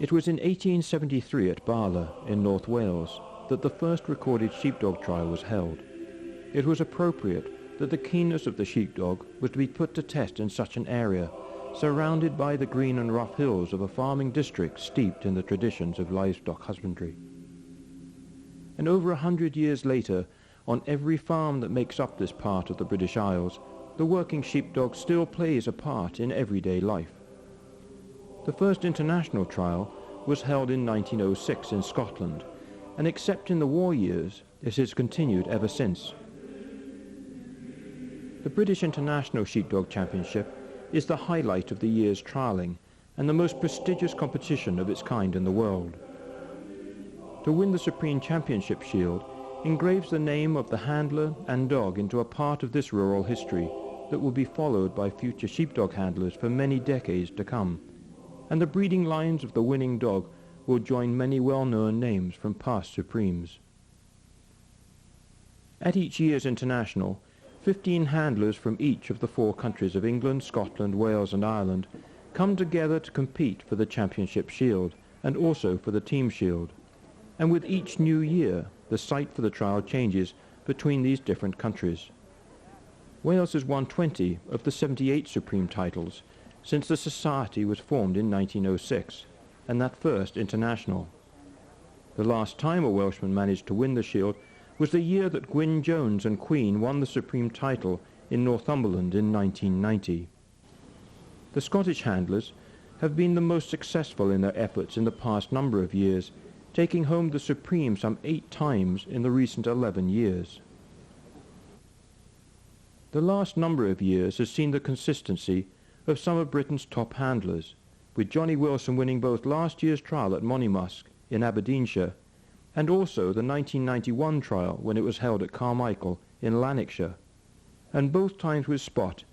It was in 1873 at Bala in North Wales that the first recorded sheepdog trial was held. It was appropriate that the keenness of the sheepdog was to be put to test in such an area, surrounded by the green and rough hills of a farming district steeped in the traditions of livestock husbandry. And over 100 years later, on every farm that makes up this part of the British Isles, the working sheepdog still plays a part in everyday life. The first international trial was held in 1906 in Scotland, and except in the war years, it has continued ever since. The British International Sheepdog Championship is the highlight of the year's trialling and the most prestigious competition of its kind in the world. To win the Supreme Championship Shield engraves the name of the handler and dog into a part of this rural history that will be followed by future sheepdog handlers for many decades to come, and the breeding lines of the winning dog will join many well-known names from past Supremes. At each year's International, 15 handlers from each of the 4 countries of England, Scotland, Wales and Ireland come together to compete for the Championship Shield and also for the Team Shield. And with each new year, the site for the trial changes between these different countries. Wales has won 20 of the 78 Supreme titles since the Society was formed in 1906, and that first International. The last time a Welshman managed to win the Shield was the year that Gwyn Jones and Queen won the Supreme title in Northumberland in 1990. The Scottish handlers have been the most successful in their efforts in the past number of years, taking home the Supreme some 8 times in the recent 11 years. The last number of years has seen the consistency of some of Britain's top handlers, with Johnny Wilson winning both last year's trial at Monymusk in Aberdeenshire and also the 1991 trial when it was held at Carmichael in Lanarkshire, and both times with Spot,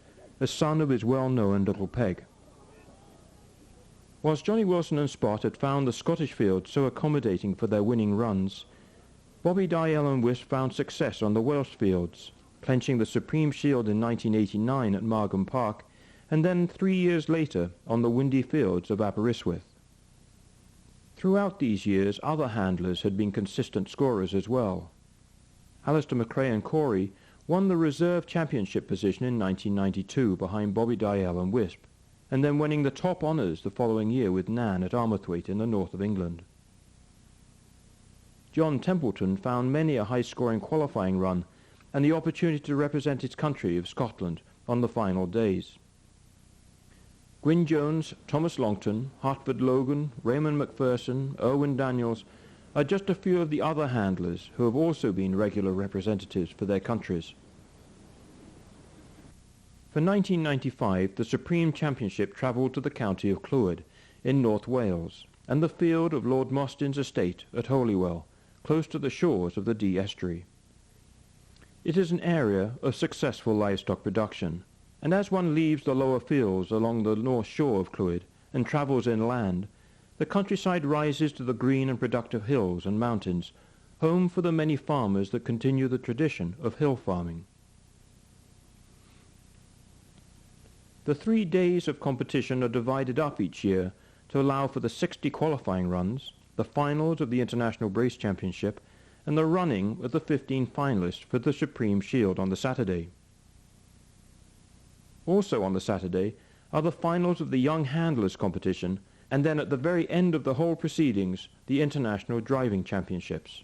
a son of his well-known Little Peg. Whilst Johnny Wilson and Spot had found the Scottish field so accommodating for their winning runs, Bobby Dyell and Wisp found success on the Welsh fields, clenching the Supreme Shield in 1989 at Margam Park, and then 3 years later on the windy fields of Aberystwyth. Throughout these years, other handlers had been consistent scorers as well. Alistair McRae and Corey won the reserve championship position in 1992 behind Bobby Dyell and Wisp, and then winning the top honours the following year with Nan at Armathwaite in the north of England. John Templeton found many a high-scoring qualifying run and the opportunity to represent his country of Scotland on the final days. Gwyn Jones, Thomas Longton, Hartford Logan, Raymond McPherson, Irwin Daniels are just a few of the other handlers who have also been regular representatives for their countries. For 1995, the Supreme Championship travelled to the county of Clwyd in North Wales and the field of Lord Mostyn's estate at Holywell, close to the shores of the Dee Estuary. It is an area of successful livestock production, and as one leaves the lower fields along the north shore of Clwyd and travels inland, the countryside rises to the green and productive hills and mountains, home for the many farmers that continue the tradition of hill farming. The 3 days of competition are divided up each year to allow for the 60 qualifying runs, the finals of the International Brace Championship, and the running of the 15 finalists for the Supreme Shield on the Saturday. Also on the Saturday are the finals of the Young Handlers competition, and then at the very end of the whole proceedings, the International Driving Championships.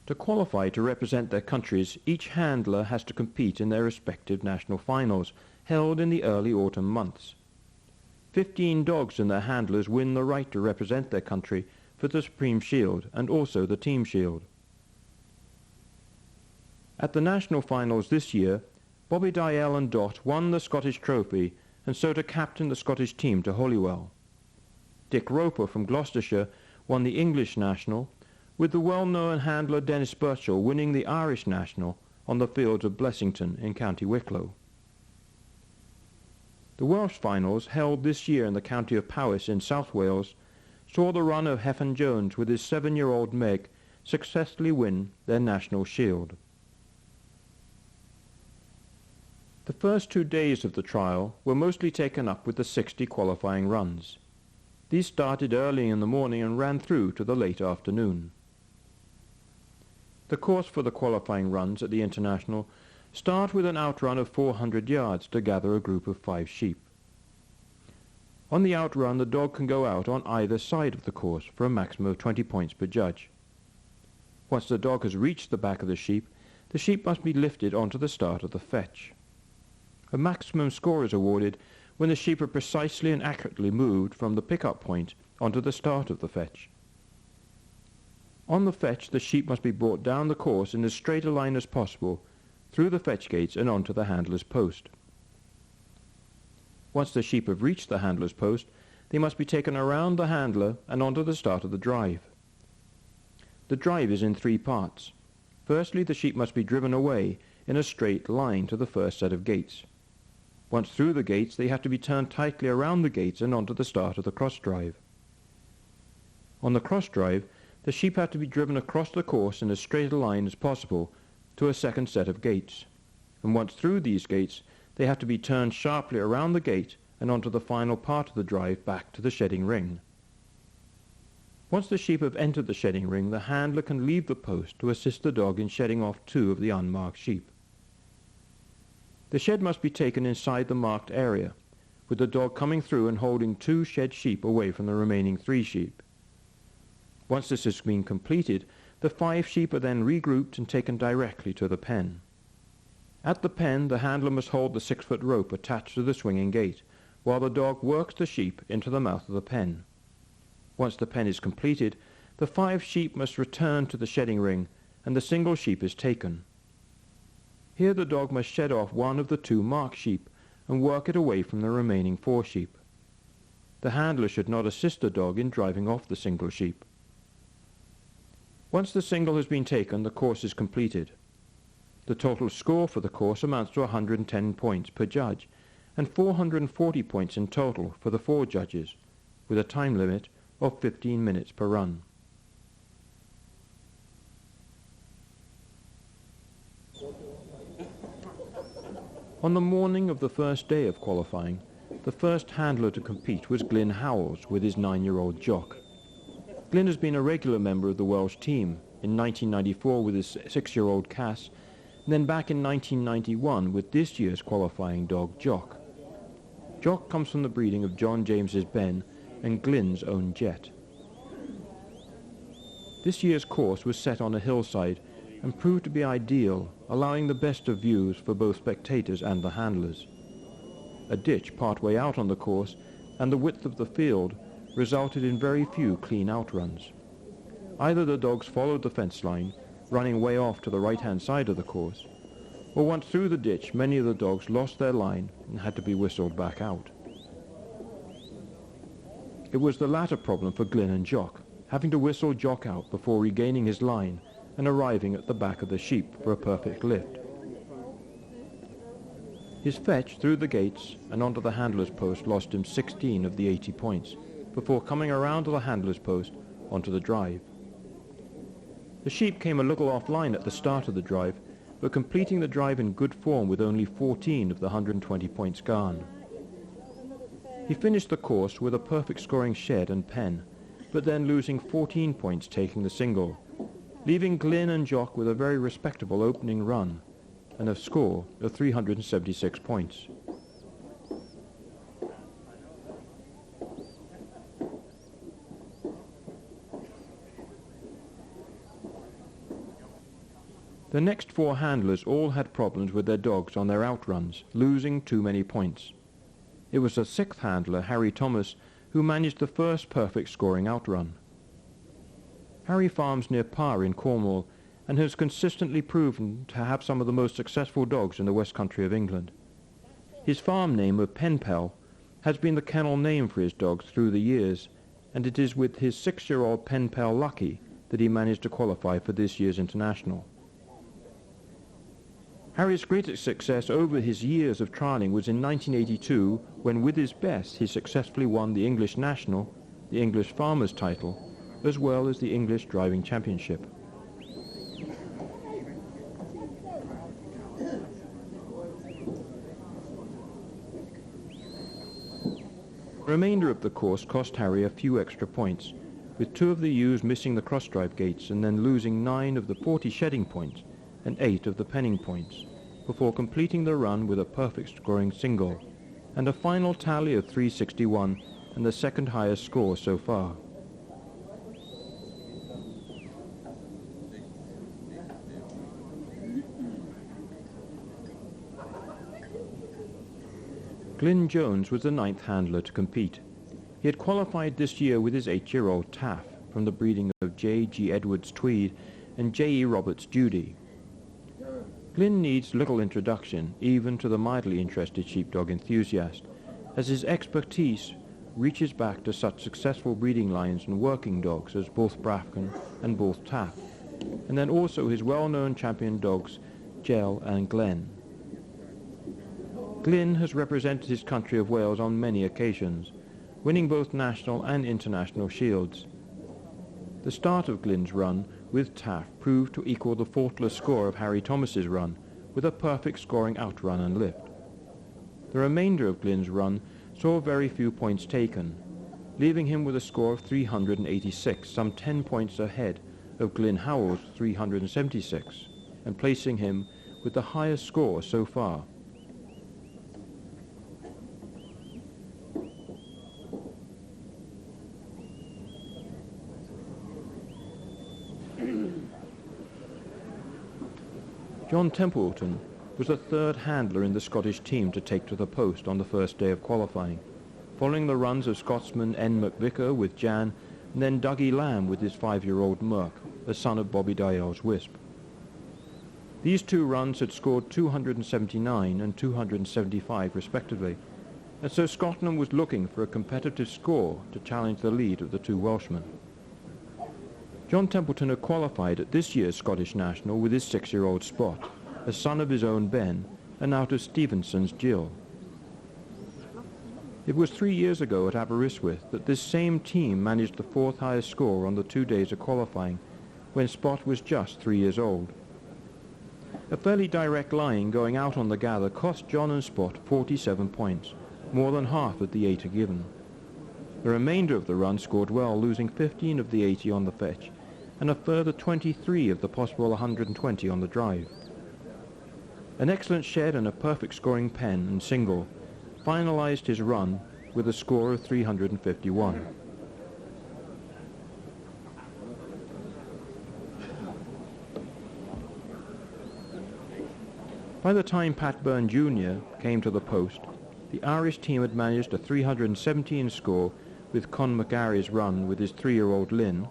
To qualify to represent their countries, each handler has to compete in their respective national finals, held in the early autumn months. 15 dogs and their handlers win the right to represent their country for the Supreme Shield and also the Team Shield. At the national finals this year, Bobby Dyell and Dot won the Scottish Trophy and so to captain the Scottish team to Holywell. Dick Roper from Gloucestershire won the English National, with the well-known handler Dennis Birchall winning the Irish National on the fields of Blessington in County Wicklow. The Welsh finals, held this year in the county of Powys in South Wales, saw the run of Hefan Jones with his 7-year-old Meg successfully win their national shield. The first 2 days of the trial were mostly taken up with the 60 qualifying runs. These started early in the morning and ran through to the late afternoon. The course for the qualifying runs at the International start with an outrun of 400 yards to gather a group of 5 sheep. On the outrun, the dog can go out on either side of the course for a maximum of 20 points per judge. Once the dog has reached the back of the sheep must be lifted onto the start of the fetch. A maximum score is awarded when the sheep are precisely and accurately moved from the pick-up point onto the start of the fetch. On the fetch, the sheep must be brought down the course in as straight a line as possible, through the fetch gates and onto the handler's post. Once the sheep have reached the handler's post, they must be taken around the handler and onto the start of the drive. The drive is in 3 parts. Firstly, the sheep must be driven away in a straight line to the first set of gates. Once through the gates, they have to be turned tightly around the gates and onto the start of the cross drive. On the cross drive, the sheep have to be driven across the course in as straight a line as possible to a second set of gates, and once through these gates, they have to be turned sharply around the gate and onto the final part of the drive back to the shedding ring. Once the sheep have entered the shedding ring, the handler can leave the post to assist the dog in shedding off 2 of the unmarked sheep. The shed must be taken inside the marked area, with the dog coming through and holding 2 shed sheep away from the remaining 3 sheep. Once this has been completed, the 5 sheep are then regrouped and taken directly to the pen. At the pen, the handler must hold the 6-foot rope attached to the swinging gate, while the dog works the sheep into the mouth of the pen. Once the pen is completed, the 5 sheep must return to the shedding ring, and the single sheep is taken. Here the dog must shed off 1 of the 2 marked sheep and work it away from the remaining 4 sheep. The handler should not assist the dog in driving off the single sheep. Once the single has been taken, the course is completed. The total score for the course amounts to 110 points per judge and 440 points in total for the 4 judges, with a time limit of 15 minutes per run. On the morning of the first day of qualifying, the first handler to compete was Glyn Howells with his 9-year-old Jock. Glyn has been a regular member of the Welsh team, in 1994 with his 6-year-old Cass, and then back in 1991 with this year's qualifying dog Jock. Jock comes from the breeding of John James's Ben and Glyn's own Jet. This year's course was set on a hillside and proved to be ideal, allowing the best of views for both spectators and the handlers. A ditch partway out on the course and the width of the field resulted in very few clean outruns. Either the dogs followed the fence line, running way off to the right-hand side of the course, or once through the ditch, many of the dogs lost their line and had to be whistled back out. It was the latter problem for Glyn and Jock, having to whistle Jock out before regaining his line and arriving at the back of the sheep for a perfect lift. His fetch through the gates and onto the handler's post lost him 16 of the 80 points, before coming around to the handler's post onto the drive. The sheep came a little offline at the start of the drive, but completing the drive in good form with only 14 of the 120 points gone. He finished the course with a perfect scoring shed and pen, but then losing 14 points taking the single, leaving Glyn and Jock with a very respectable opening run and a score of 376 points. The next 4 handlers all had problems with their dogs on their outruns, losing too many points. It was the 6th handler, Harry Thomas, who managed the first perfect scoring outrun. Harry farms near Par in Cornwall and has consistently proven to have some of the most successful dogs in the West Country of England. His farm name of Penpel has been the kennel name for his dogs through the years, and it is with his 6-year-old Penpel Lucky that he managed to qualify for this year's International. Harry's greatest success over his years of trialling was in 1982 when, with his best, he successfully won the English National, the English Farmers title, as well as the English Driving Championship. remainder of the course cost Harry a few extra points, with 2 of the ewes missing the cross-drive gates and then losing 9 of the 40 shedding points and 8 of the penning points, before completing the run with a perfect scoring single, and a final tally of 361 and the second highest score so far. Glyn Jones was the 9th handler to compete. He had qualified this year with his 8-year-old Taff from the breeding of J.G. Edwards Tweed and J.E. Roberts Judy. Glyn needs little introduction, even to the mildly interested sheepdog enthusiast, as his expertise reaches back to such successful breeding lines and working dogs as Bull Brafcan and Bull Taff, and then also his well-known champion dogs Gel and Glen. Glyn has represented his country of Wales on many occasions, winning both national and international shields. The start of Glyn's run with Taff proved to equal the faultless score of Harry Thomas's run, with a perfect scoring outrun and lift. The remainder of Glyn's run saw very few points taken, leaving him with a score of 386, some 10 points ahead of Glyn Howell's 376, and placing him with the highest score so far. John Templeton was the 3rd handler in the Scottish team to take to the post on the first day of qualifying, following the runs of Scotsman N. McVicker with Jan, and then Dougie Lamb with his 5-year-old Merc, the son of Bobby Dyell's Wisp. These 2 runs had scored 279 and 275 respectively, and so Scotland was looking for a competitive score to challenge the lead of the 2 Welshmen. John Templeton had qualified at this year's Scottish National with his 6-year-old Spot, a son of his own Ben, and out of Stevenson's Jill. It was 3 years ago at Aberystwyth that this same team managed the 4th highest score on the 2 days of qualifying, when Spot was just 3 years old. A fairly direct line going out on the gather cost John and Spot 47 points, more than half of the 80 given. The remainder of the run scored well, losing 15 of the 80 on the fetch, and a further 23 of the possible 120 on the drive. An excellent shed and a perfect scoring pen and single finalised his run with a score of 351. By the time Pat Byrne Jr. came to the post, the Irish team had managed a 317 score with Con McGarry's run with his 3-year-old Lynn,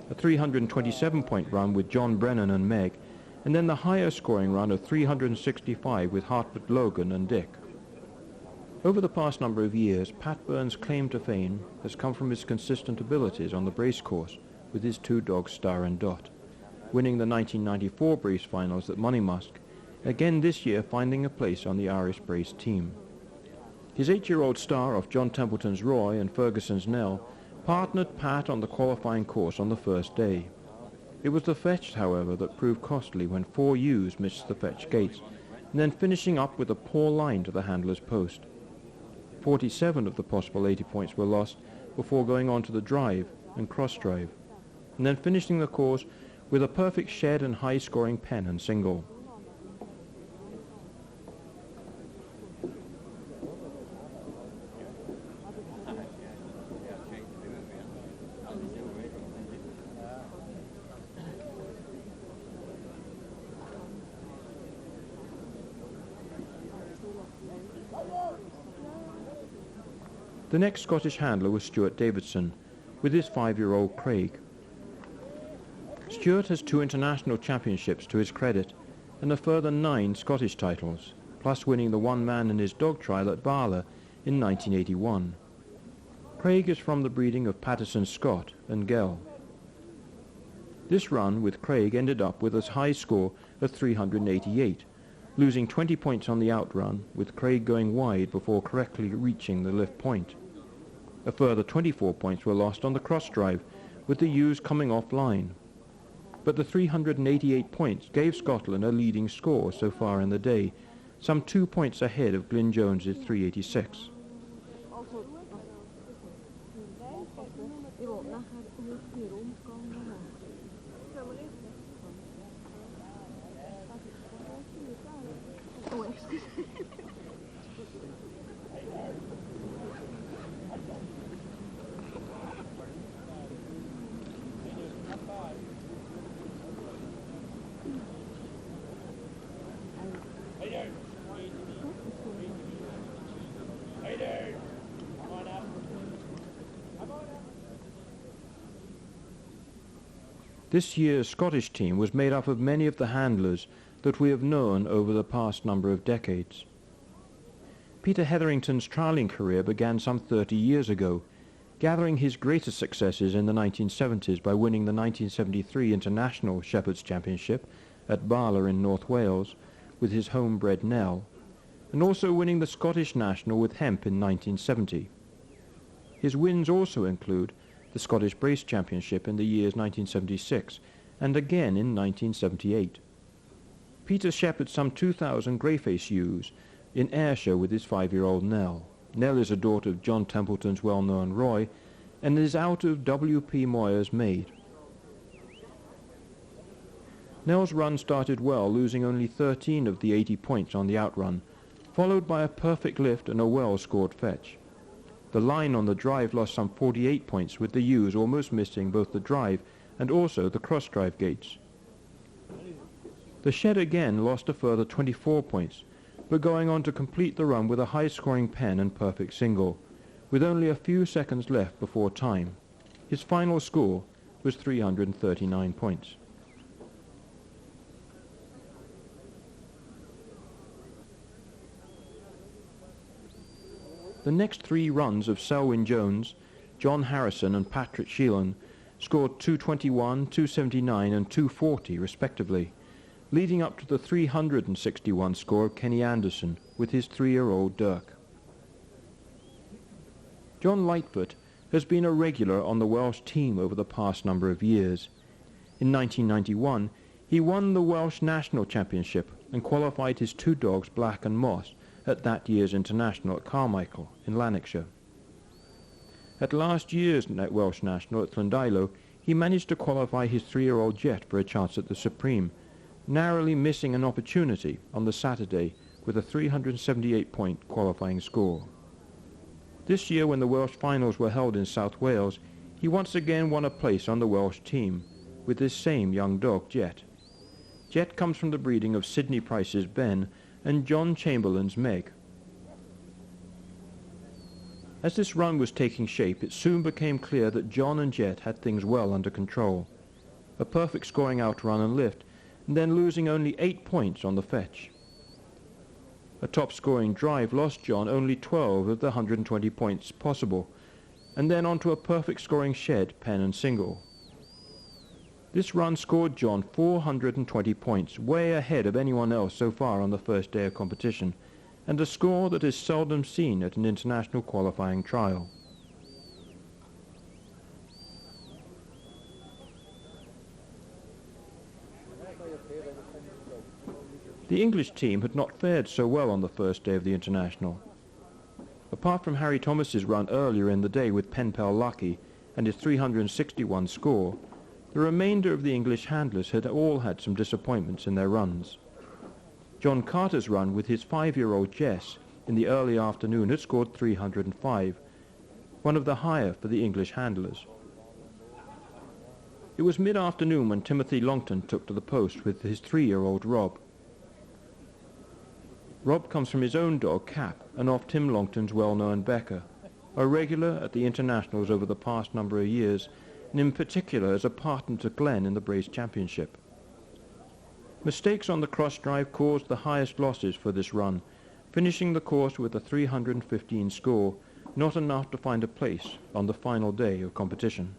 a 327-point run with John Brennan and Meg, and then the higher scoring run of 365 with Hartford Logan and Dick. Over the past number of years, Pat Byrne's claim to fame has come from his consistent abilities on the brace course with his 2 dogs Star and Dot, winning the 1994 brace finals at Moneymusk, again this year finding a place on the Irish brace team. His 8-year-old Star off John Templeton's Roy and Ferguson's Nell partnered Pat on the qualifying course on the first day. It was the fetch, however, that proved costly when 4 ewes missed the fetch gates, and then finishing up with a poor line to the handler's post. 47 of the possible 80 points were lost before going on to the drive and cross-drive, and then finishing the course with a perfect shed and high-scoring pen and single. The next Scottish handler was Stuart Davidson, with his 5-year-old Craig. Stuart has 2 international championships to his credit, and a further 9 Scottish titles, plus winning the one-man and his dog trial at Bala in 1981. Craig is from the breeding of Patterson Scott and Gell. This run with Craig ended up with a high score of 388, losing 20 points on the outrun, with Craig going wide before correctly reaching the lift point. A further 24 points were lost on the cross-drive, with the ewes coming offline. But the 388 points gave Scotland a leading score so far in the day, some 2 points ahead of Glyn Jones's 386. This year's Scottish team was made up of many of the handlers that we have known over the past number of decades. Peter Hetherington's trialling career began some 30 years ago, gathering his greatest successes in the 1970s by winning the 1973 International Shepherds Championship at Bala in North Wales with his homebred Nell, and also winning the Scottish National with Hemp in 1970. His wins also include the Scottish Brace Championship in the years 1976 and again in 1978. Peter shepherded some 2,000 greyface ewes in Ayrshire with his 5-year-old Nell. Nell is a daughter of John Templeton's well-known Roy and is out of W.P. Moyer's maid. Nell's run started well, losing only 13 of the 80 points on the outrun, followed by a perfect lift and a well-scored fetch. The line on the drive lost some 48 points, with the ewes almost missing both the drive and also the cross-drive gates. The shed again lost a further 24 points, but going on to complete the run with a high-scoring pen and perfect single, with only a few seconds left before time. His final score was 339 points. The next 3 runs of Selwyn Jones, John Harrison and Patrick Sheelan scored 221, 279 and 240 respectively, leading up to the 361 score of Kenny Anderson with his 3-year-old Dirk. John Lightfoot has been a regular on the Welsh team over the past number of years. In 1991, he won the Welsh National Championship and qualified his 2 dogs Black and Moss at that year's International at Carmichael in Lanarkshire. At last year's Welsh National at Llandilo, he managed to qualify his 3-year-old Jet for a chance at the Supreme, narrowly missing an opportunity on the Saturday with a 378-point qualifying score. This year, when the Welsh finals were held in South Wales, he once again won a place on the Welsh team with this same young dog, Jet. Jet comes from the breeding of Sidney Price's Ben and John Chamberlain's Meg. As this run was taking shape, it soon became clear that John and Jet had things well under control. A perfect scoring outrun and lift, and then losing only 8 points on the fetch. A top-scoring drive lost John only 12 of the 120 points possible, and then onto a perfect scoring shed, pen and single. This run scored John 420 points, way ahead of anyone else so far on the first day of competition, and a score that is seldom seen at an international qualifying trial. The English team had not fared so well on the first day of the international. Apart from Harry Thomas's run earlier in the day with Pen Pal Lucky and his 361 score, the remainder of the English handlers had all had some disappointments in their runs. John Carter's run with his 5-year-old Jess in the early afternoon had scored 305, one of the higher for the English handlers. It was mid-afternoon when Timothy Longton took to the post with his 3-year-old Rob. Rob comes from his own dog, Cap, and off Tim Longton's well-known Becker, a regular at the internationals over the past number of years, and in particular as a partner to Glenn in the Brace Championship. Mistakes on the cross-drive caused the highest losses for this run, finishing the course with a 315 score, not enough to find a place on the final day of competition.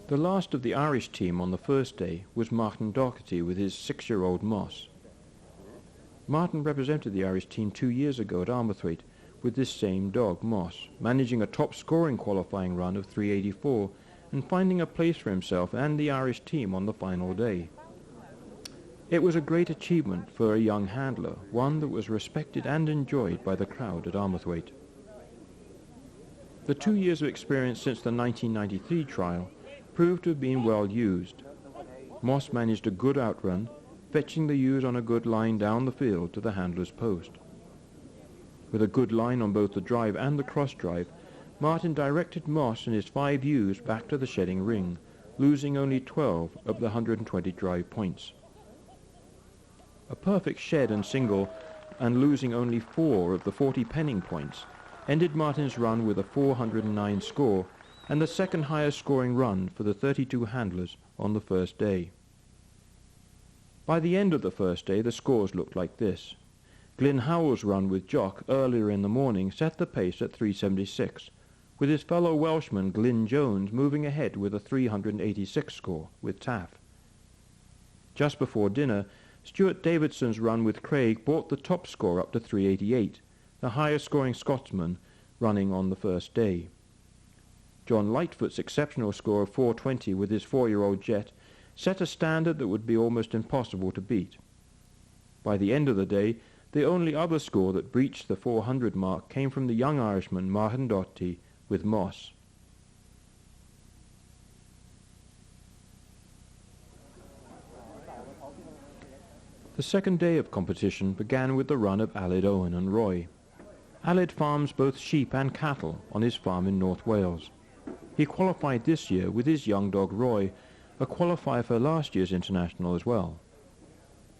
The last of the Irish team on the first day was Martin Doherty with his 6-year-old Moss. Martin represented the Irish team 2 years ago at Armathwaite with this same dog, Moss, managing a top-scoring qualifying run of 384 and finding a place for himself and the Irish team on the final day. It was a great achievement for a young handler, one that was respected and enjoyed by the crowd at Armathwaite. The 2 years of experience since the 1993 trial proved to have been well used. Moss managed a good outrun, fetching the ewes on a good line down the field to the handler's post. With a good line on both the drive and the cross drive, Martin directed Moss and his 5 ewes back to the shedding ring, losing only 12 of the 120 drive points. A perfect shed and single, and losing only 4 of the 40 penning points, ended Martin's run with a 409 score, and the second highest scoring run for the 32 handlers on the first day. By the end of the first day, the scores looked like this. Glyn Howell's run with Jock earlier in the morning set the pace at 376, with his fellow Welshman Glyn Jones moving ahead with a 386 score with Taff. Just before dinner, Stuart Davidson's run with Craig brought the top score up to 388, the highest scoring Scotsman running on the first day. John Lightfoot's exceptional score of 420 with his 4-year-old Jet set a standard that would be almost impossible to beat. By the end of the day, the only other score that breached the 400 mark came from the young Irishman Martin Doherty with Moss. The second day of competition began with the run of Aled Owen and Roy. Aled farms both sheep and cattle on his farm in North Wales. He qualified this year with his young dog Roy, a qualifier for last year's international as well.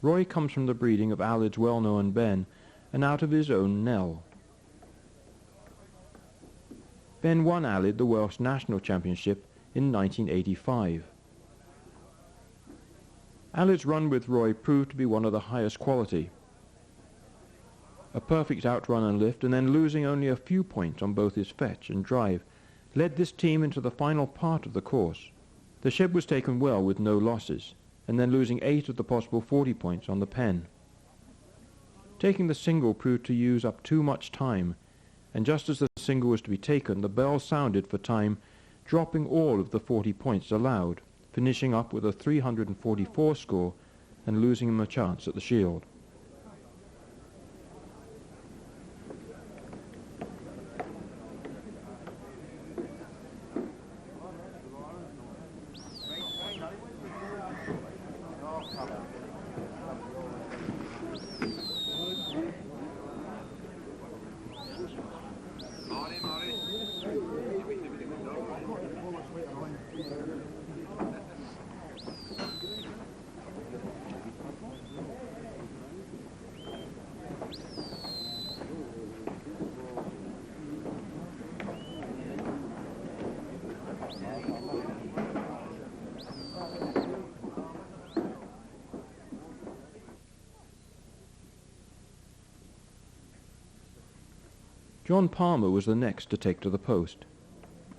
Roy comes from the breeding of Aled's well-known Ben and out of his own Nell. Ben won Aled the Welsh National Championship in 1985. Aled's run with Roy proved to be one of the highest quality. A perfect outrun and lift, and then losing only a few points on both his fetch and drive, led this team into the final part of the course. The shed was taken well with no losses, and then losing 8 of the possible 40 points on the pen. Taking the single proved to use up too much time, and just as the single was to be taken, the bell sounded for time, dropping all of the 40 points allowed, finishing up with a 344 score and losing him a chance at the Shield. John Palmer was the next to take to the post.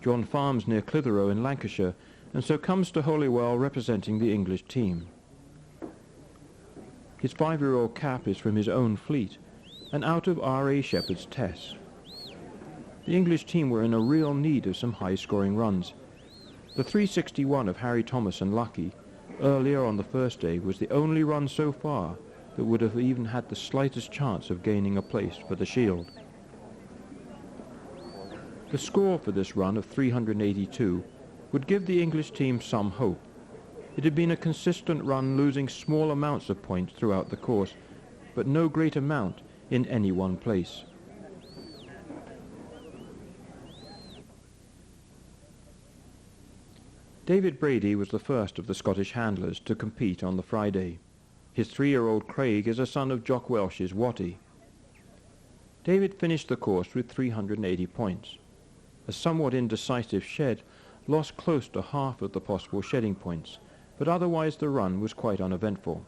John farms near Clitheroe in Lancashire, and so comes to Holywell representing the English team. His 5-year-old cap is from his own fleet, and out of R.A. Shepherd's Tess. The English team were in a real need of some high-scoring runs. The 361 of Harry Thomas and Lucky, earlier on the first day, was the only run so far that would have even had the slightest chance of gaining a place for the Shield. The score for this run of 382 would give the English team some hope. It had been a consistent run, losing small amounts of points throughout the course, but no great amount in any one place. David Brady was the first of the Scottish handlers to compete on the Friday. His 3-year-old Craig is a son of Jock Welsh's Watty. David finished the course with 380 points. A somewhat indecisive shed lost close to half of the possible shedding points, but otherwise the run was quite uneventful.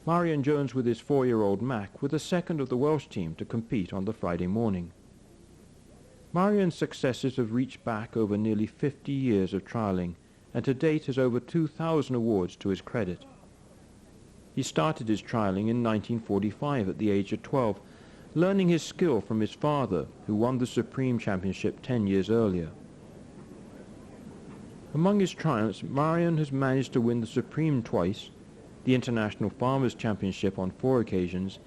Marion Jones with his 4-year-old Mac were the second of the Welsh team to compete on the Friday morning. Marion's successes have reached back over nearly 50 years of trialling, and to date has over 2,000 awards to his credit. He started his trialling in 1945 at the age of 12, learning his skill from his father, who won the Supreme Championship 10 years earlier. Among his triumphs, Marion has managed to win the Supreme twice, the International Farmers' Championship on 4 occasions,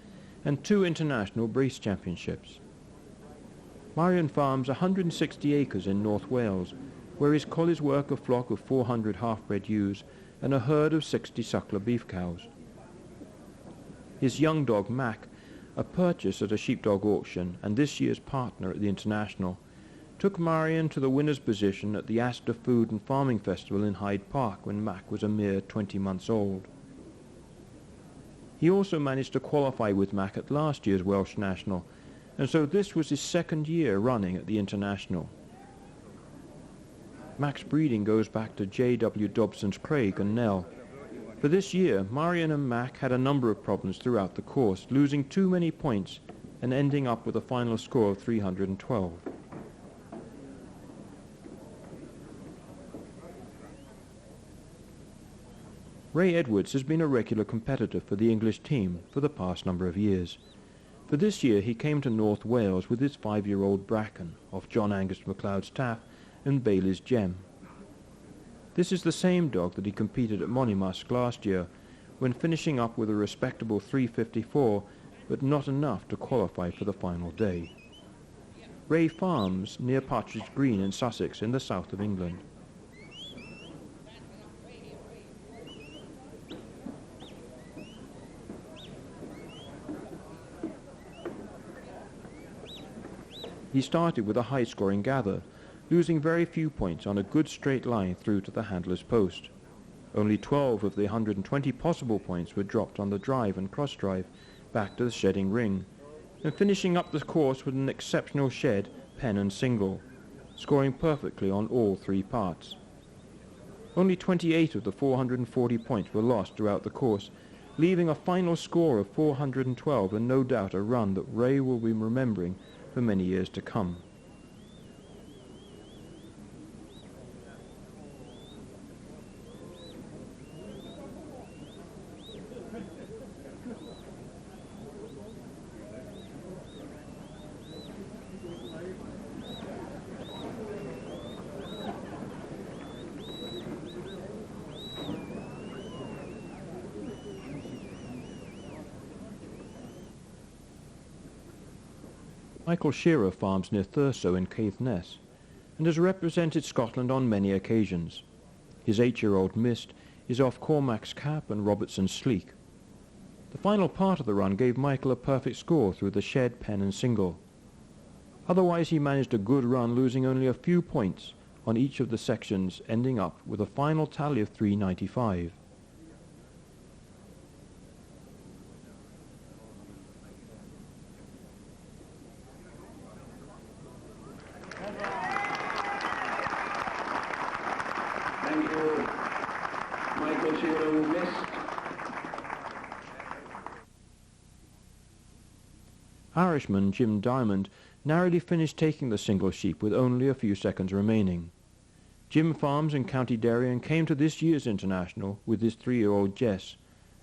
and 2 International Race Championships. Marion farms 160 acres in North Wales, where his collies work a flock of 400 half-bred ewes and a herd of 60 suckler beef cows. His young dog Mac, a purchase at a sheepdog auction and this year's partner at the International, took Marion to the winner's position at the Asda Food and Farming Festival in Hyde Park when Mac was a mere 20 months old. He also managed to qualify with Mac at last year's Welsh National, and so this was his 2nd year running at the International. Mac's breeding goes back to J.W. Dobson's Craig and Nell. For this year, Marion and Mac had a number of problems throughout the course, losing too many points and ending up with a final score of 312. Ray Edwards has been a regular competitor for the English team for the past number of years. For this year he came to North Wales with his 5-year-old Bracken of John Angus MacLeod's Taff and Bailey's Gem. This is the same dog that he competed at Monymusk last year, when finishing up with a respectable 354, but not enough to qualify for the final day. Ray farms near Partridge Green in Sussex in the south of England. He started with a high-scoring gather, losing very few points on a good straight line through to the handler's post. Only 12 of the 120 possible points were dropped on the drive and cross-drive back to the shedding ring, and finishing up the course with an exceptional shed, pen and single, scoring perfectly on all 3 parts. Only 28 of the 440 points were lost throughout the course, leaving a final score of 412 and no doubt a run that Ray will be remembering for many years to come. Michael Shearer farms near Thurso in Caithness and has represented Scotland on many occasions. His 8-year-old Mist is off Cormac's Cap and Robertson's Sleek. The final part of the run gave Michael a perfect score through the shed, pen and single. Otherwise he managed a good run, losing only a few points on each of the sections, ending up with a final tally of 395. Thank you, Michael Shearer, Mist. Irishman Jim Diamond narrowly finished taking the single sheep with only a few seconds remaining. Jim farms in County Derry and came to this year's International with his 3-year-old Jess,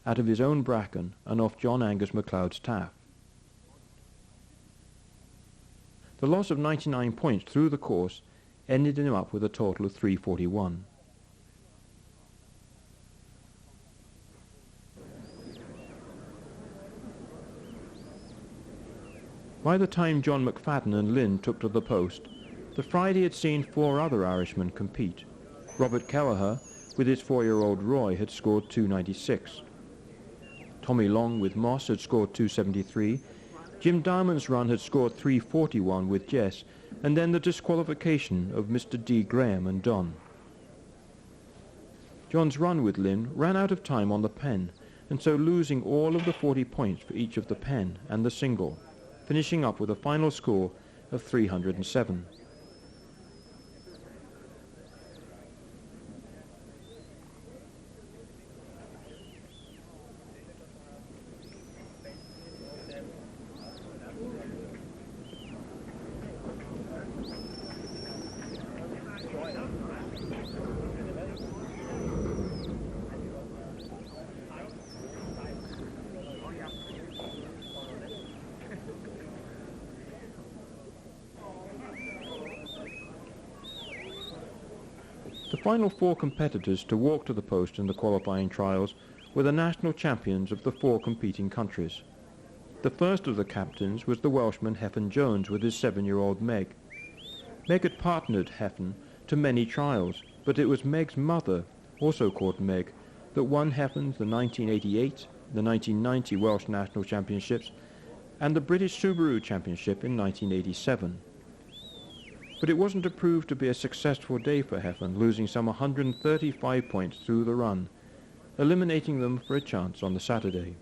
out of his own Bracken and off John Angus MacLeod's Taff. The loss of 99 points through the course ended him up with a total of 341. By the time John McFadden and Lynn took to the post, the Friday had seen 4 other Irishmen compete. Robert Kelleher, with his 4-year-old Roy, had scored 296. Tommy Long with Moss had scored 273. Jim Diamond's run had scored 341 with Jess, and then the disqualification of Mr. D. Graham and Don. John's run with Lynn ran out of time on the pen, and so losing all of the 40 points for each of the pen and the single, finishing up with a final score of 307. final four competitors to walk to the post in the qualifying trials were the national champions of the four competing countries. The first of the captains was the Welshman Hefin Jones with his 7-year-old Meg. Meg had partnered Hefin to many trials, but it was Meg's mother, also called Meg, that won Hefin's the 1988, the 1990 Welsh National Championships, and the British Subaru Championship in 1987. But it wasn't to prove to be a successful day for Hefin, losing some 135 points through the run, eliminating them for a chance on the Saturday.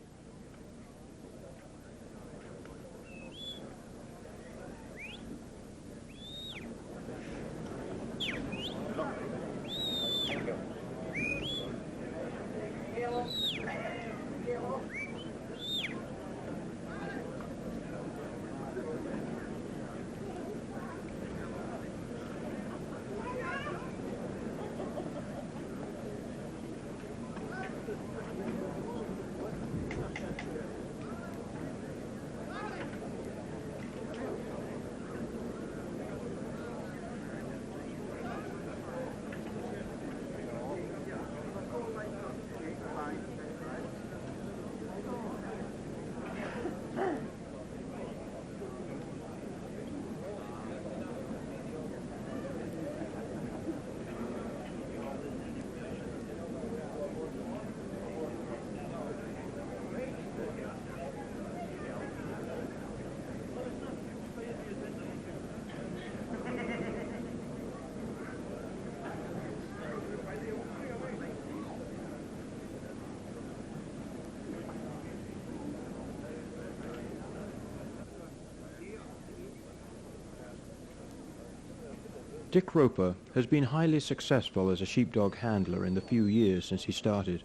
Dick Roper has been highly successful as a sheepdog handler in the few years since he started.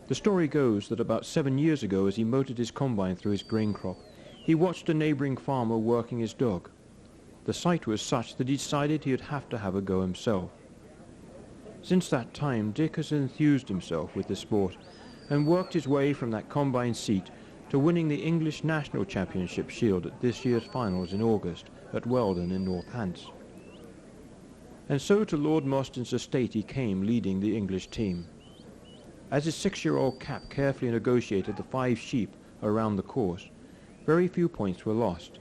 The story goes that about 7 years ago, as he motored his combine through his grain crop, he watched a neighbouring farmer working his dog. The sight was such that he decided he would have to have a go himself. Since that time, Dick has enthused himself with the sport and worked his way from that combine seat to winning the English National Championship Shield at this year's finals in August at Weldon in North Hants. And so to Lord Mostyn's estate he came, leading the English team. As his 6-year-old Cap carefully negotiated the 5 sheep around the course, very few points were lost.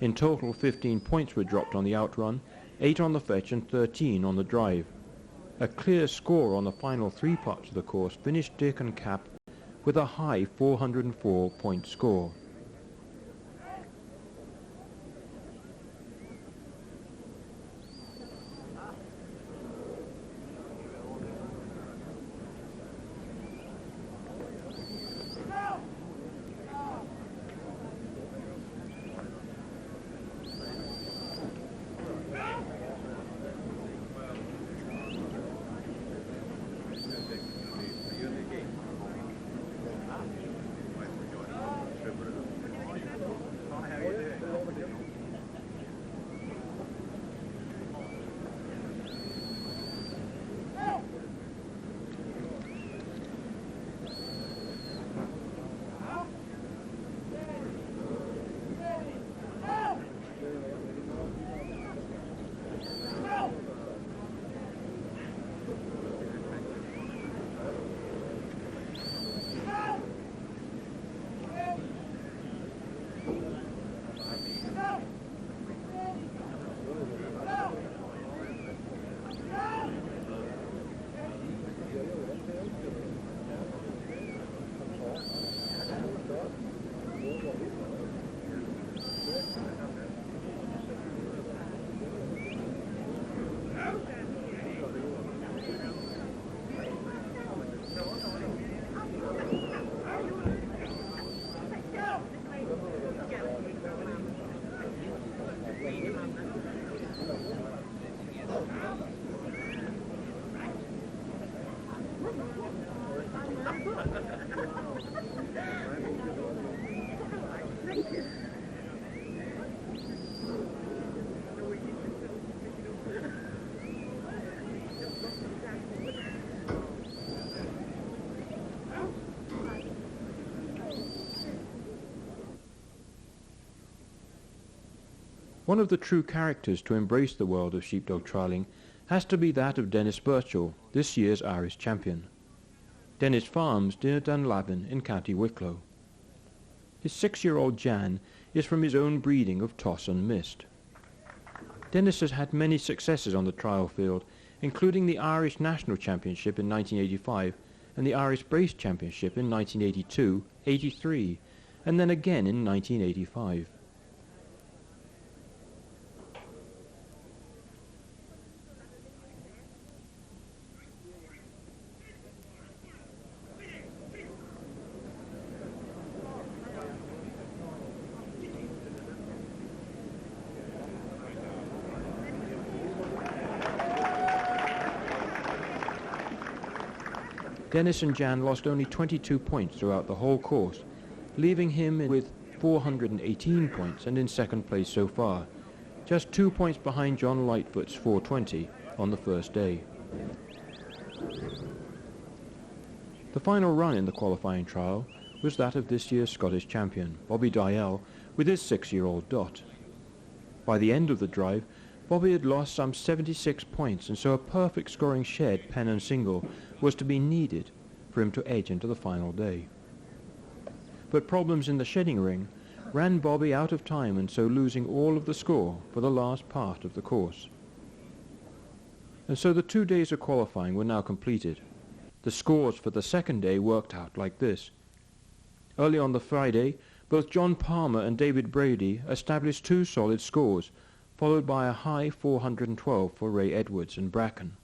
In total, 15 points were dropped on the outrun, 8 on the fetch and 13 on the drive. A clear score on the final 3 parts of the course finished Dick and Cap with a high 404-point score. One of the true characters to embrace the world of sheepdog trialling has to be that of Dennis Birchall, this year's Irish champion. Dennis farms near Dunlavin in County Wicklow. His 6-year-old Jan is from his own breeding of Toss and Mist. Dennis has had many successes on the trial field, including the Irish National Championship in 1985 and the Irish Brace Championship in 1982, 83, and then again in 1985. Dennis and Jan lost only 22 points throughout the whole course, leaving him with 418 points and in second place so far, just 2 points behind John Lightfoot's 420 on the first day. The final run in the qualifying trial was that of this year's Scottish champion, Bobby Dyell, with his 6-year-old Dot. By the end of the drive, Bobby had lost some 76 points, and so a perfect scoring shed, pen and single, was to be needed for him to edge into the final day. But problems in the shedding ring ran Bobby out of time, and so losing all of the score for the last part of the course. And so the 2 days of qualifying were now completed. The scores for the second day worked out like this. Early on the Friday, both John Palmer and David Brady established 2 solid scores, followed by a high 412 for Ray Edwards and Bracken.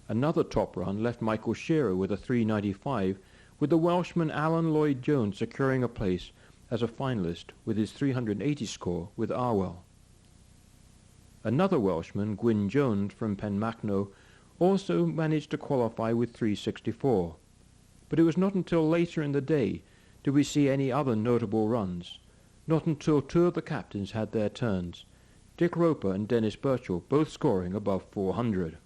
Another top run left Michael Shearer with a 395, with the Welshman Alan Lloyd-Jones securing a place as a finalist with his 380 score with Arwell. Another Welshman, Gwyn Jones from Penmachno, also managed to qualify with 364, but it was not until later in the day did we see any other notable runs, not until 2 of the captains had their turns, Dick Roper and Dennis Birchall both scoring above 400.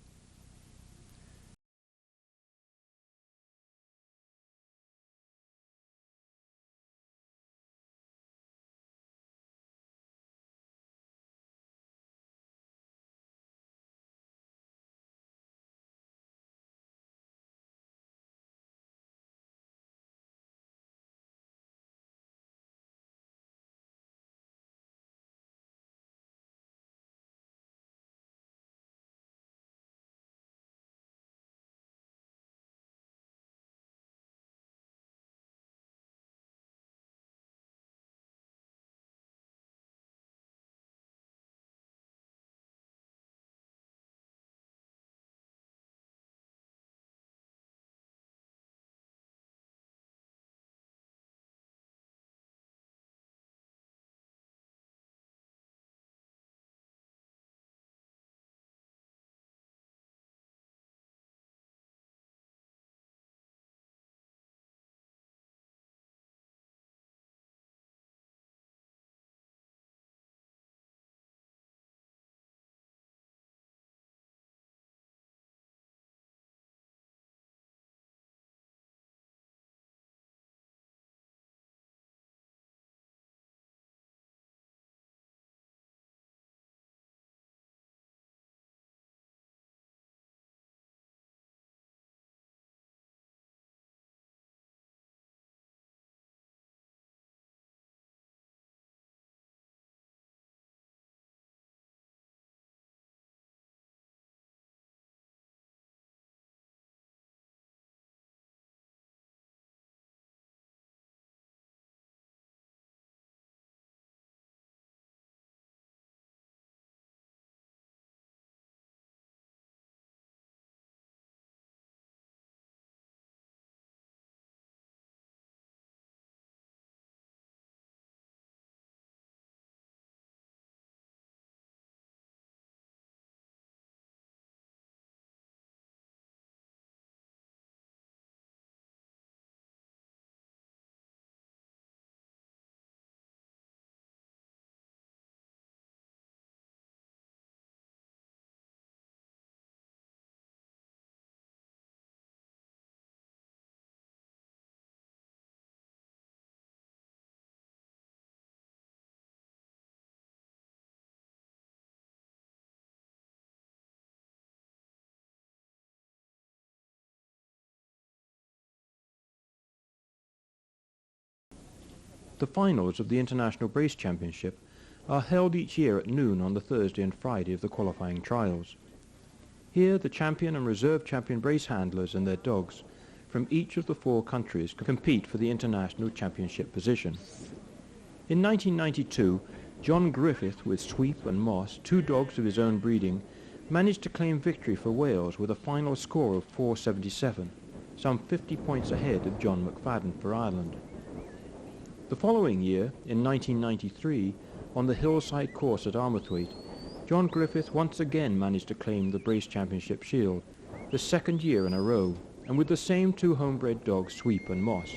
The finals of the International Brace Championship are held each year at noon on the Thursday and Friday of the qualifying trials. Here the champion and reserve champion brace handlers and their dogs from each of the 4 countries compete for the international championship position. In 1992, John Griffith with Sweep and Moss, 2 dogs of his own breeding, managed to claim victory for Wales with a final score of 477, some 50 points ahead of John McFadden for Ireland. The following year, in 1993, on the hillside course at Armathwaite, John Griffith once again managed to claim the Brace Championship Shield, the 2nd year in a row, and with the same 2 homebred dogs, Sweep and Moss.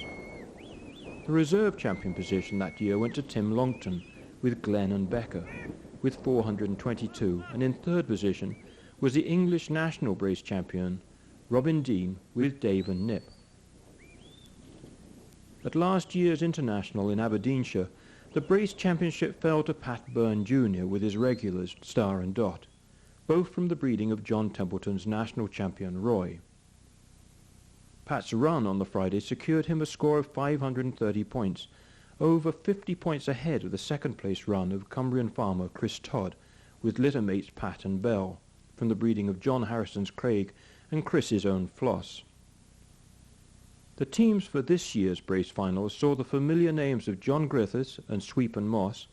The reserve champion position that year went to Tim Longton with Glenn and Becker, with 422, and in 3rd position was the English national brace champion, Robin Dean, with Dave and Nip. At last year's International in Aberdeenshire, the Brace Championship fell to Pat Byrne Jr. with his regulars, Star and Dot, both from the breeding of John Templeton's national champion, Roy. Pat's run on the Friday secured him a score of 530 points, over 50 points ahead of the 2nd place run of Cumbrian farmer Chris Todd, with litter mates Pat and Bell, from the breeding of John Harrison's Craig and Chris's own Floss. The teams for this year's brace finals saw the familiar names of John Griffiths and Sweep and Moss,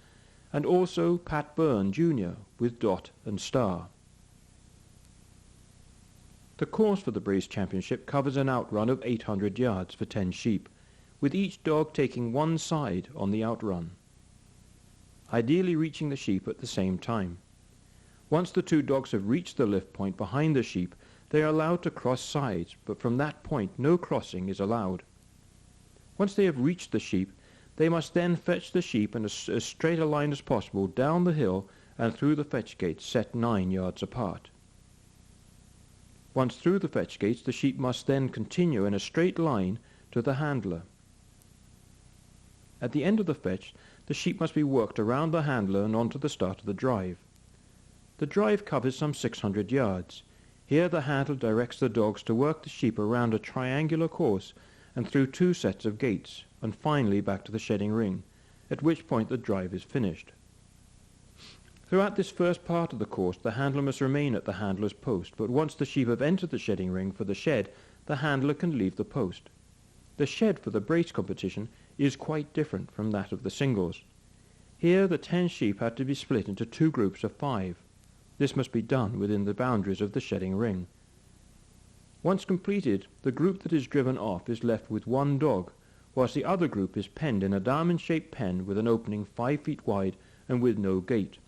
and also Pat Byrne Jr. with Dot and Star. The course for the Brace Championship covers an outrun of 800 yards for 10 sheep, with each dog taking one side on the outrun, ideally reaching the sheep at the same time. Once the 2 dogs have reached the lift point behind the sheep, they are allowed to cross sides, but from that point no crossing is allowed. Once they have reached the sheep, they must then fetch the sheep in as straight a line as possible down the hill and through the fetch gates set 9 yards apart. Once through the fetch gates, the sheep must then continue in a straight line to the handler. At the end of the fetch, the sheep must be worked around the handler and onto the start of the drive. The drive covers some 600 yards. Here the handler directs the dogs to work the sheep around a triangular course and through 2 sets of gates, and finally back to the shedding ring, at which point the drive is finished. Throughout this first part of the course, the handler must remain at the handler's post, but once the sheep have entered the shedding ring for the shed, the handler can leave the post. The shed for the brace competition is quite different from that of the singles. Here the 10 sheep have to be split into 2 groups of 5. This must be done within the boundaries of the shedding ring. Once completed, the group that is driven off is left with 1 dog, whilst the other group is penned in a diamond-shaped pen with an opening 5 feet wide and with no gate.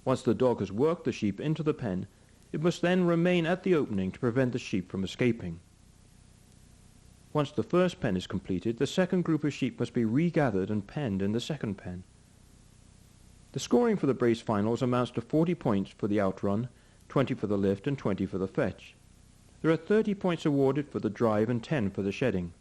Once the dog has worked the sheep into the pen, it must then remain at the opening to prevent the sheep from escaping. Once the first pen is completed, the second group of sheep must be regathered and penned in the second pen. The scoring for the brace finals amounts to 40 points for the outrun, 20 for the lift and 20 for the fetch. There are 30 points awarded for the drive and 10 for the shedding.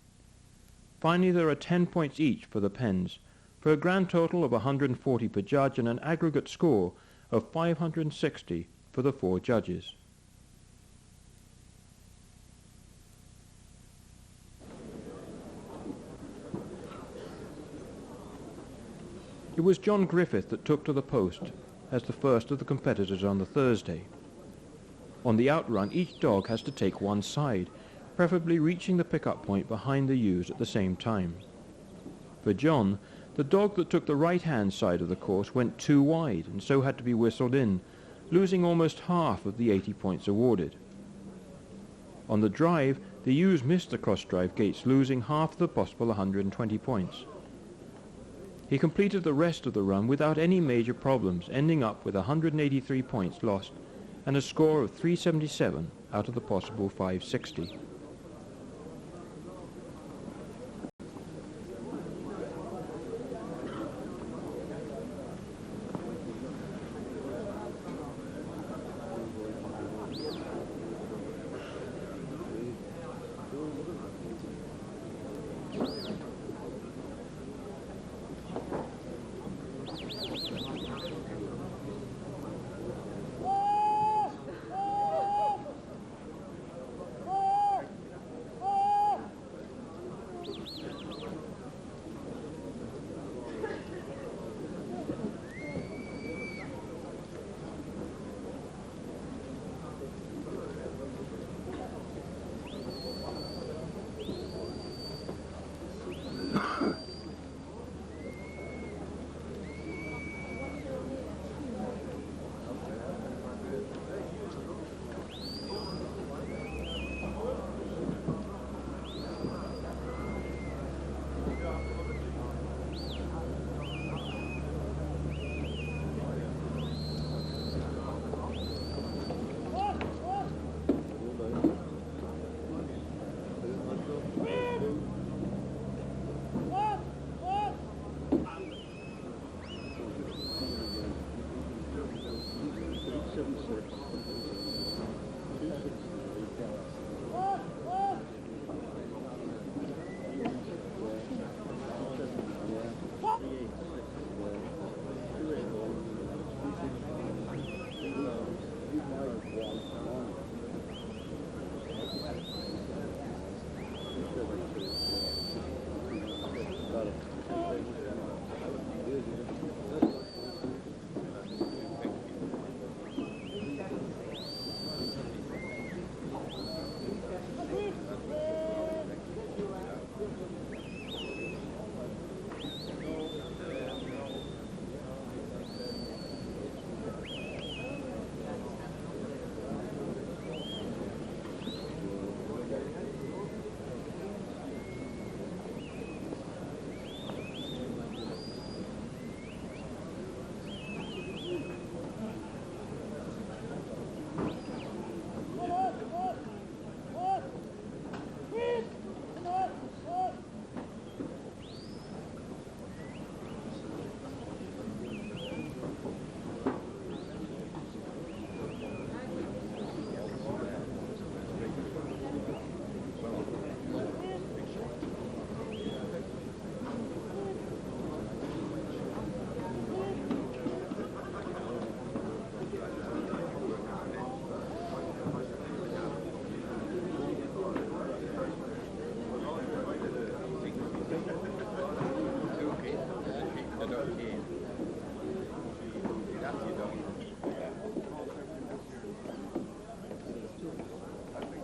Finally, there are 10 points each for the pens, for a grand total of 140 per judge and an aggregate score of 560 for the 4 judges. It was John Griffith that took to the post as the first of the competitors on the Thursday. On the outrun, each dog has to take one side, preferably reaching the pickup point behind the ewes at the same time. For John, the dog that took the right-hand side of the course went too wide and so had to be whistled in, losing almost half of the 80 points awarded. On the drive, the ewes missed the cross-drive gates, losing half of the possible 120 points. He completed the rest of the run without any major problems, ending up with 183 points lost and a score of 377 out of the possible 560.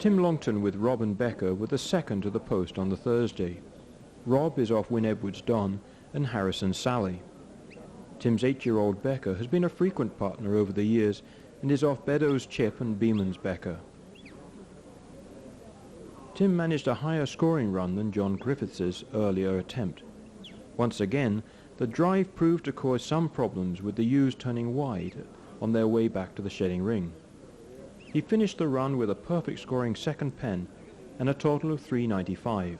Tim Longton with Rob and Becker were the second to the post on the Thursday. Rob is off Wyn Edwards' Don and Harrison Sally. Tim's 8-year-old Becker has been a frequent partner over the years and is off Beddoes' Chip and Beeman's Becker. Tim managed a higher scoring run than John Griffiths' earlier attempt. Once again, the drive proved to cause some problems with the ewes turning wide on their way back to the shedding ring. He finished the run with a perfect scoring second pen and a total of 395.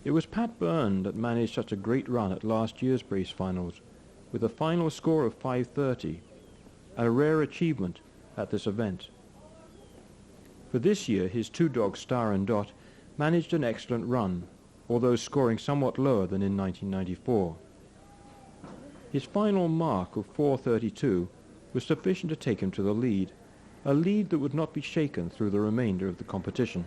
It was Pat Byrne that managed such a great run at last year's brace finals, with a final score of 530, a rare achievement at this event. For this year, his two dogs Star and Dot managed an excellent run, although scoring somewhat lower than in 1994. His final mark of 432 was sufficient to take him to the lead, a lead that would not be shaken through the remainder of the competition.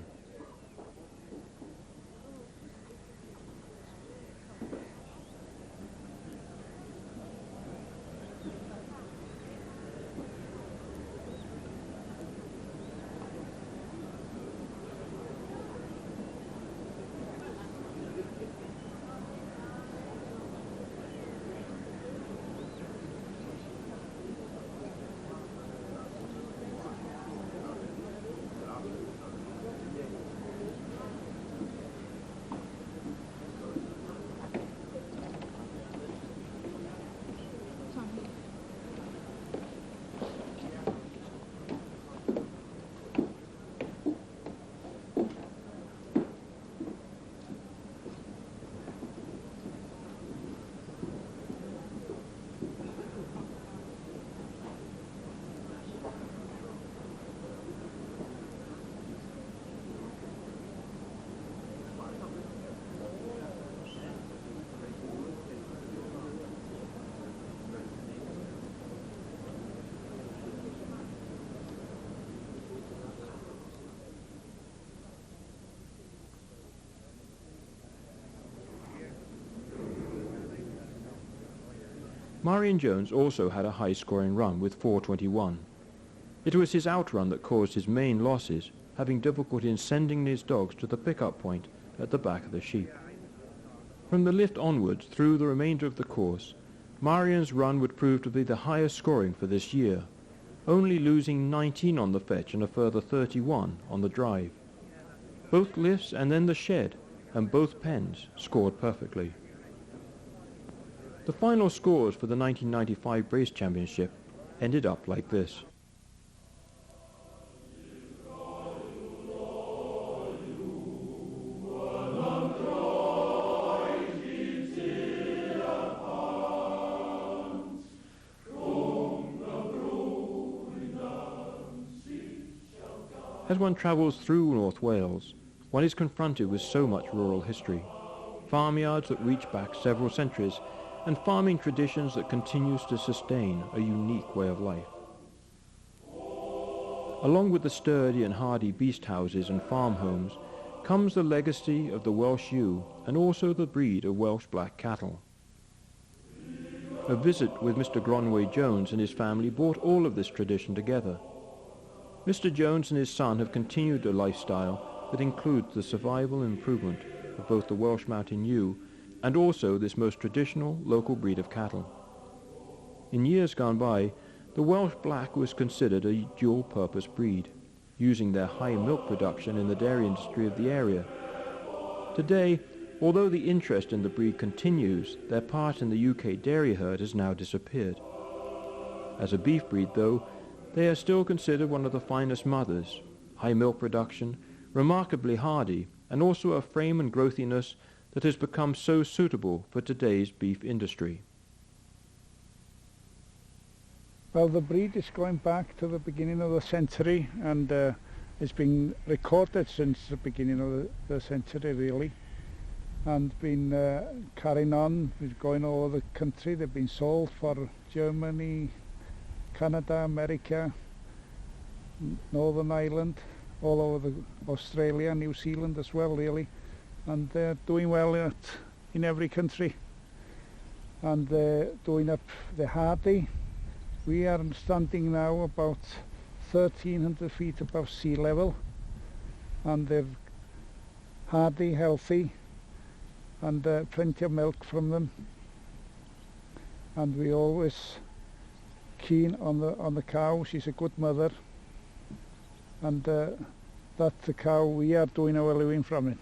Marion Jones also had a high-scoring run with 421. It was his outrun that caused his main losses, having difficulty in sending his dogs to the pick-up point at the back of the sheep. From the lift onwards through the remainder of the course, Marian's run would prove to be the highest scoring for this year, only losing 19 on the fetch and a further 31 on the drive. Both lifts and then the shed and both pens scored perfectly. The final scores for the 1995 Brace Championship ended up like this. As one travels through North Wales, one is confronted with so much rural history, farmyards that reach back several centuries, and farming traditions that continues to sustain a unique way of life. Along with the sturdy and hardy beast houses and farm homes comes the legacy of the Welsh ewe and also the breed of Welsh black cattle. A visit with Mr. Gronway Jones and his family brought all of this tradition together. Mr. Jones and his son have continued a lifestyle that includes the survival and improvement of both the Welsh Mountain Ewe and also this most traditional local breed of cattle. In years gone by, the Welsh Black was considered a dual-purpose breed, using their high milk production in the dairy industry of the area. Today, although the interest in the breed continues, their part in the UK dairy herd has now disappeared. As a beef breed, though, they are still considered one of the finest mothers, high milk production, remarkably hardy, and also a frame and growthiness that has become so suitable for today's beef industry. Well, the breed is going back to the beginning of the century, and it's been recorded since the beginning of the century, really, and been carrying on, going all over the country. They've been sold for Germany, Canada, America, Northern Ireland, all over Australia, New Zealand as well, really, and they're doing well in every country, and they're doing up the hardy. We are standing now about 1,300 feet above sea level, and they're hardy, healthy, and plenty of milk from them, and we always keen on the cow. She's a good mother, and that's the cow we are doing our living from it.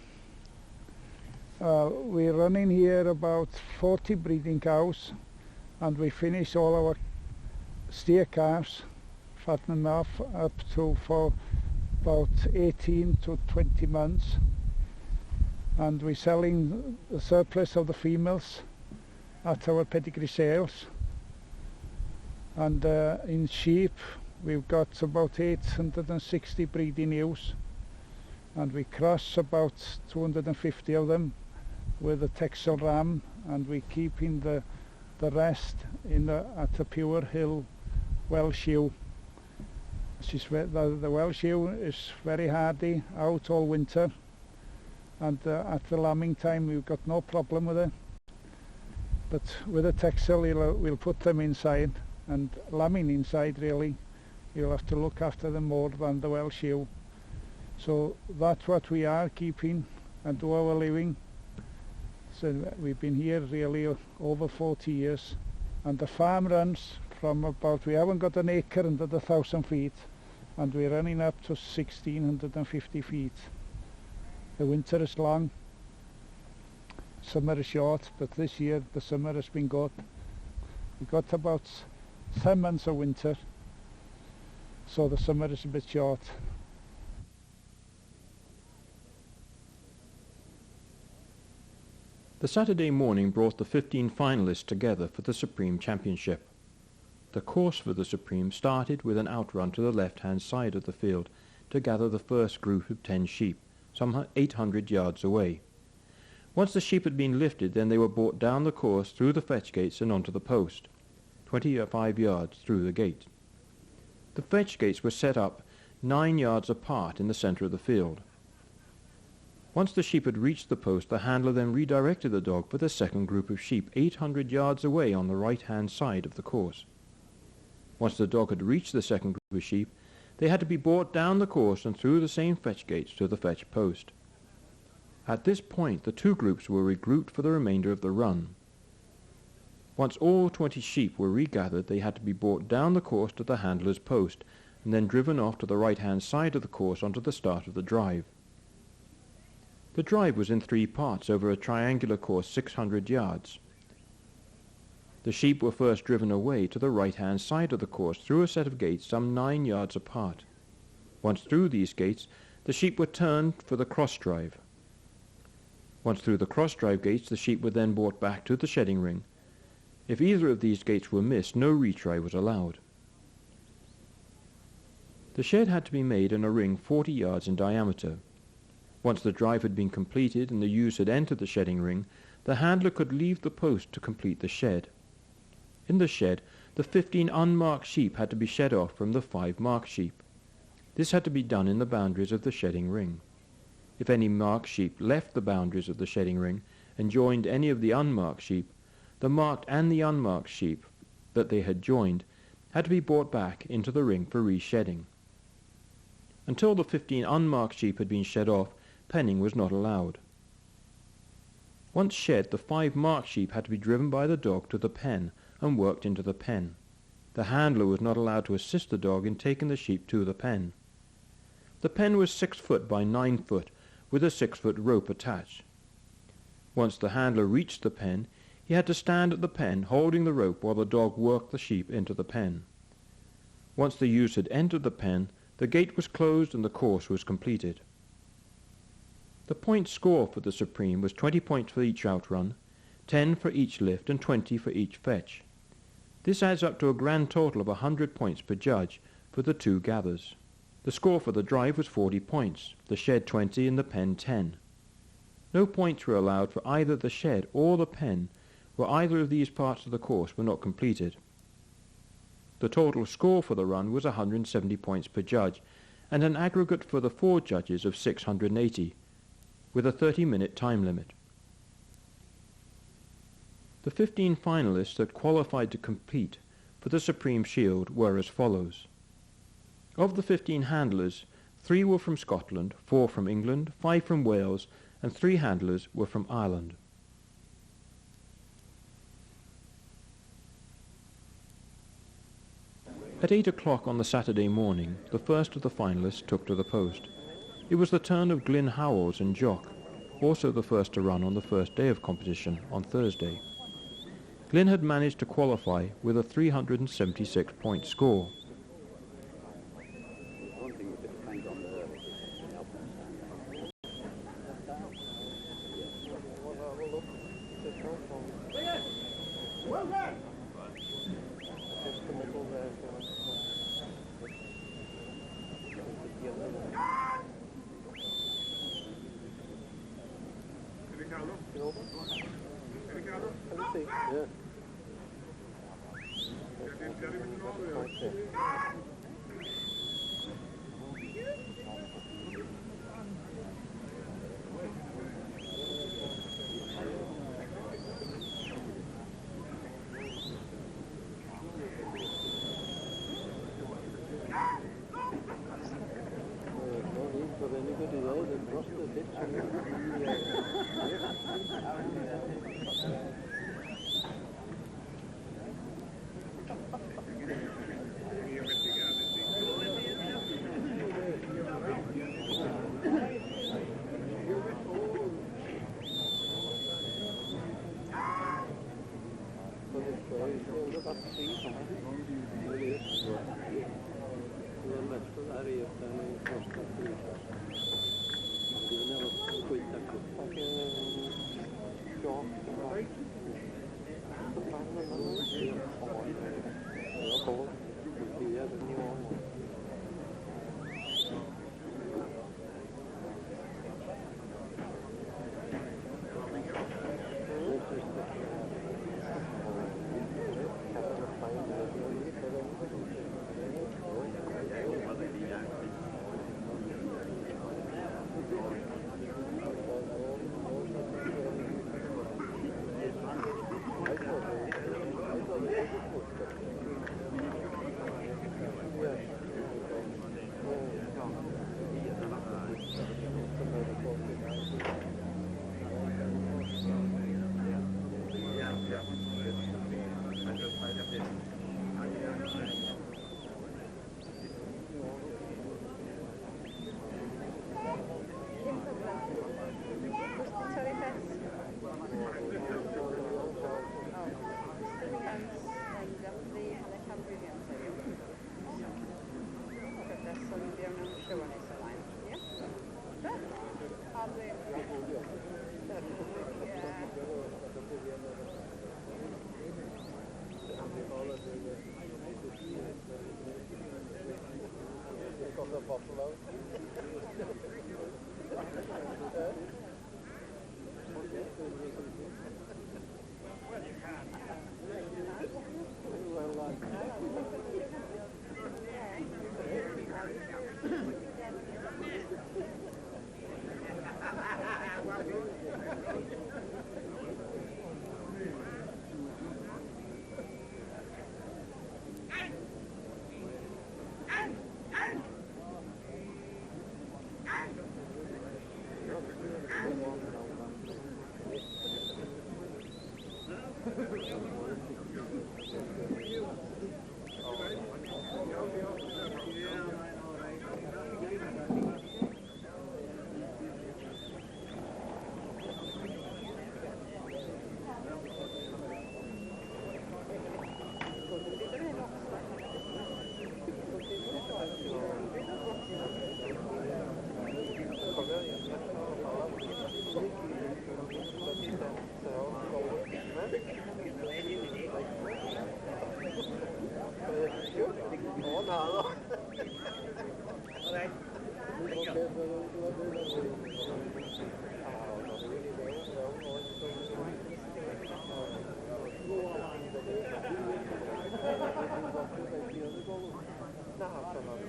We're running here about 40 breeding cows, and we finish all our steer calves, fatten them off up to for about 18 to 20 months, and we're selling the surplus of the females at our pedigree sales. And in sheep we've got about 860 breeding ewes, and we cross about 250 of them with a Texel ram, and we keeping the rest at a pure hill Welsh ewe. The Welsh ewe is very hardy, out all winter, and at the lambing time we've got no problem with it. But with a Texel we'll put them inside, and lambing inside, really, you'll have to look after them more than the Welsh ewe. So that's what we are keeping and do our living. So we've been here really over 40 years, and the farm runs from about, we haven't got an acre under the 1,000 feet, and we're running up to 1,650 feet. The winter is long, summer is short, but this year the summer has been good. We got about 10 months of winter, so the summer is a bit short. The Saturday morning brought the 15 finalists together for the Supreme Championship. The course for the Supreme started with an outrun to the left-hand side of the field to gather the first group of 10 sheep, some 800 yards away. Once the sheep had been lifted, then they were brought down the course through the fetch gates and onto the post, 25 yards through the gate. The fetch gates were set up 9 yards apart in the centre of the field. Once the sheep had reached the post, the handler then redirected the dog for the second group of sheep 800 yards away on the right-hand side of the course. Once the dog had reached the second group of sheep, they had to be brought down the course and through the same fetch gates to the fetch post. At this point the two groups were regrouped for the remainder of the run. Once all 20 sheep were regathered, they had to be brought down the course to the handler's post and then driven off to the right-hand side of the course onto the start of the drive. The drive was in 3 parts over a triangular course 600 yards. The sheep were first driven away to the right-hand side of the course through a set of gates some 9 yards apart. Once through these gates, the sheep were turned for the cross-drive. Once through the cross-drive gates, the sheep were then brought back to the shedding ring. If either of these gates were missed, no retry was allowed. The shed had to be made in a ring 40 yards in diameter. Once the drive had been completed and the ewes had entered the shedding ring, the handler could leave the post to complete the shed. In the shed, the 15 unmarked sheep had to be shed off from the 5 marked sheep. This had to be done in the boundaries of the shedding ring. If any marked sheep left the boundaries of the shedding ring and joined any of the unmarked sheep, the marked and the unmarked sheep that they had joined had to be brought back into the ring for reshedding. Until the 15 unmarked sheep had been shed off, penning was not allowed. Once shed, the 5 marked sheep had to be driven by the dog to the pen and worked into the pen. The handler was not allowed to assist the dog in taking the sheep to the pen. The pen was 6 foot by 9 foot with a 6-foot rope attached. Once the handler reached the pen, he had to stand at the pen holding the rope while the dog worked the sheep into the pen. Once the ewes had entered the pen, the gate was closed and the course was completed. The point score for the Supreme was 20 points for each outrun, 10 for each lift and 20 for each fetch. This adds up to a grand total of 100 points per judge for the 2 gathers. The score for the drive was 40 points, the shed 20 and the pen 10. No points were allowed for either the shed or the pen where either of these parts of the course were not completed. The total score for the run was 170 points per judge and an aggregate for the 4 judges of 680, with a 30-minute time limit. The 15 finalists that qualified to compete for the Supreme Shield were as follows. Of the 15 handlers, 3 were from Scotland, 4 from England, 5 from Wales, and 3 handlers were from Ireland. At 8 o'clock on the Saturday morning, the first of the finalists took to the post. It was the turn of Glyn Howells and Jock, also the first to run on the first day of competition on Thursday. Glyn had managed to qualify with a 376-point score.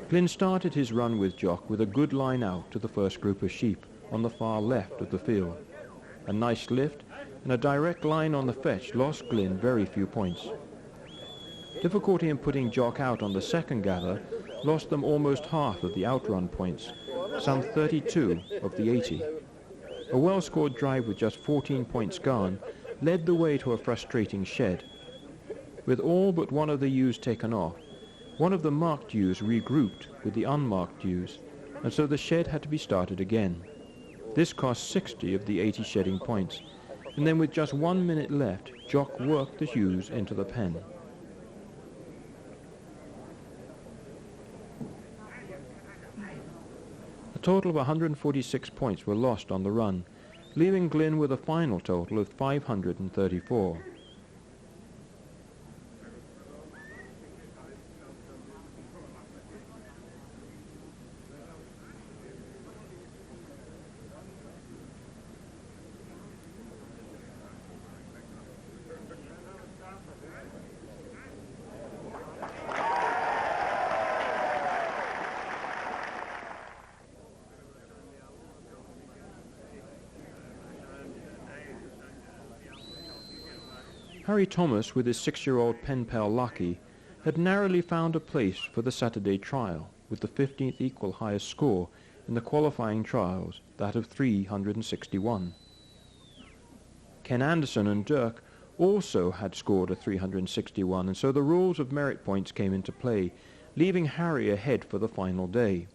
Glyn started his run with Jock with a good line out to the first group of sheep on the far left of the field. A nice lift and a direct line on the fetch lost Glyn very few points. Difficulty in putting Jock out on the second gather lost them almost half of the outrun points, some 32 of the 80. A well-scored drive with just 14 points gone led the way to a frustrating shed. With all but one of the ewes taken off, one of the marked ewes regrouped with the unmarked ewes, and so the shed had to be started again. This cost 60 of the 80 shedding points, and then with just 1 minute left, Jock worked the ewes into the pen. A total of 146 points were lost on the run, leaving Glyn with a final total of 534. Harry Thomas, with his 6-year-old pen pal Lucky, had narrowly found a place for the Saturday trial, with the 15th equal highest score in the qualifying trials, that of 361. Ken Anderson and Dirk also had scored a 361, and so the rules of merit points came into play, leaving Harry ahead for the final day.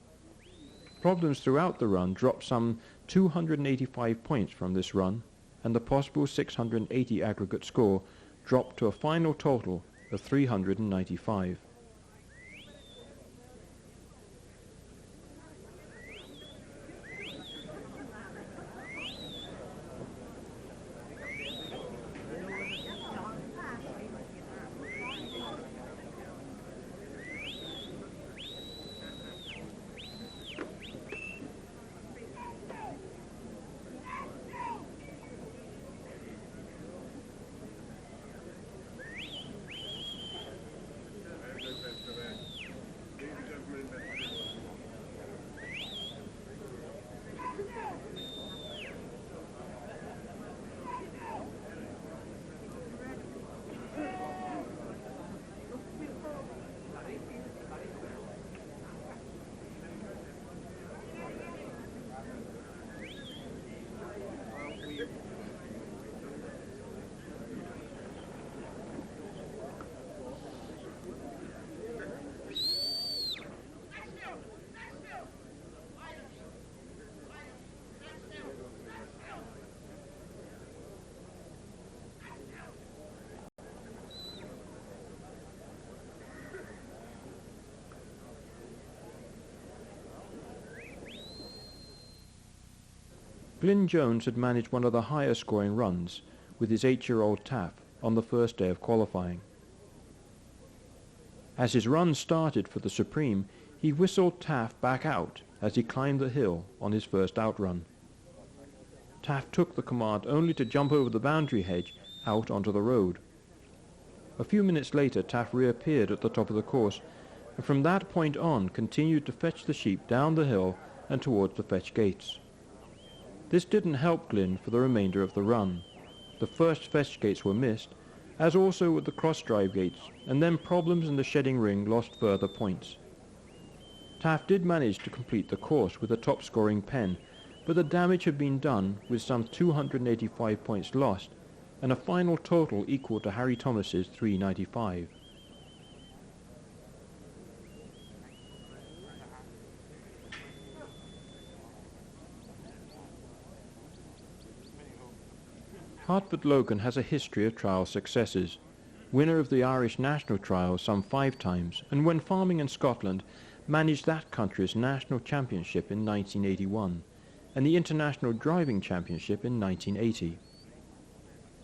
Problems throughout the run dropped some 285 points from this run, and the possible 680 aggregate score dropped to a final total of 395. Glyn Jones had managed one of the higher scoring runs with his 8-year-old Taff on the first day of qualifying. As his run started for the Supreme, He whistled Taff back out as he climbed the hill on his first outrun. Taff took the command only to jump over the boundary hedge out onto the road. A few minutes later Taff reappeared at the top of the course, and from that point on continued to fetch the sheep down the hill and towards the fetch gates. This didn't help Glyn for the remainder of the run. The first fetch gates were missed, as also with the cross-drive gates, and then problems in the shedding ring lost further points. Taff did manage to complete the course with a top-scoring pen, but the damage had been done with some 285 points lost, and a final total equal to Harry Thomas's 395. Hartford Logan has a history of trial successes. Winner of the Irish national trials some 5 times, and when farming in Scotland, managed that country's national championship in 1981, and the International Driving Championship in 1980.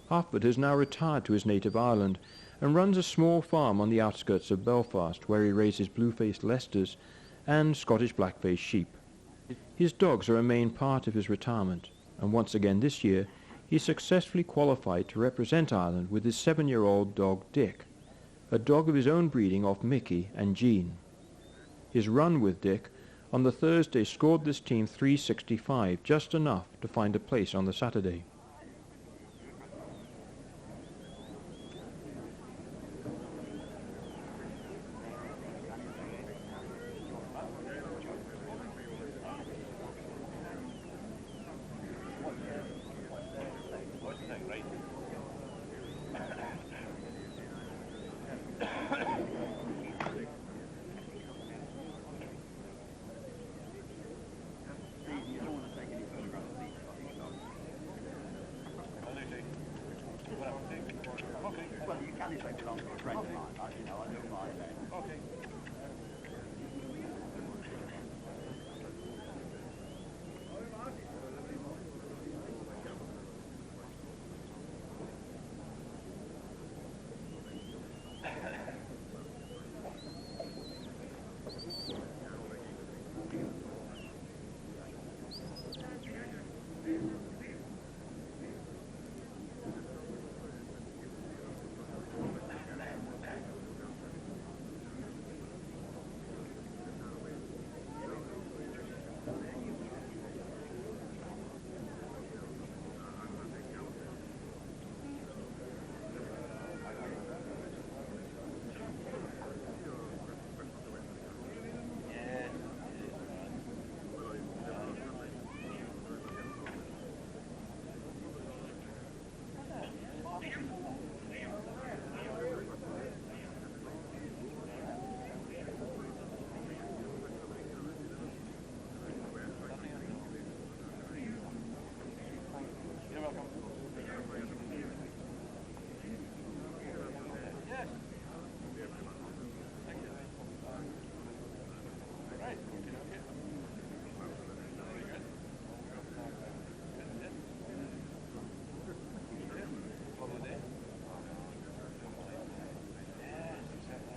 Hartford has now retired to his native Ireland and runs a small farm on the outskirts of Belfast where he raises blue-faced Leicesters and Scottish black-faced sheep. His dogs are a main part of his retirement, and once again this year he successfully qualified to represent Ireland with his 7-year-old dog Dick, a dog of his own breeding of Mickey and Jean. His run with Dick on the Thursday scored this team 365, just enough to find a place on the Saturday.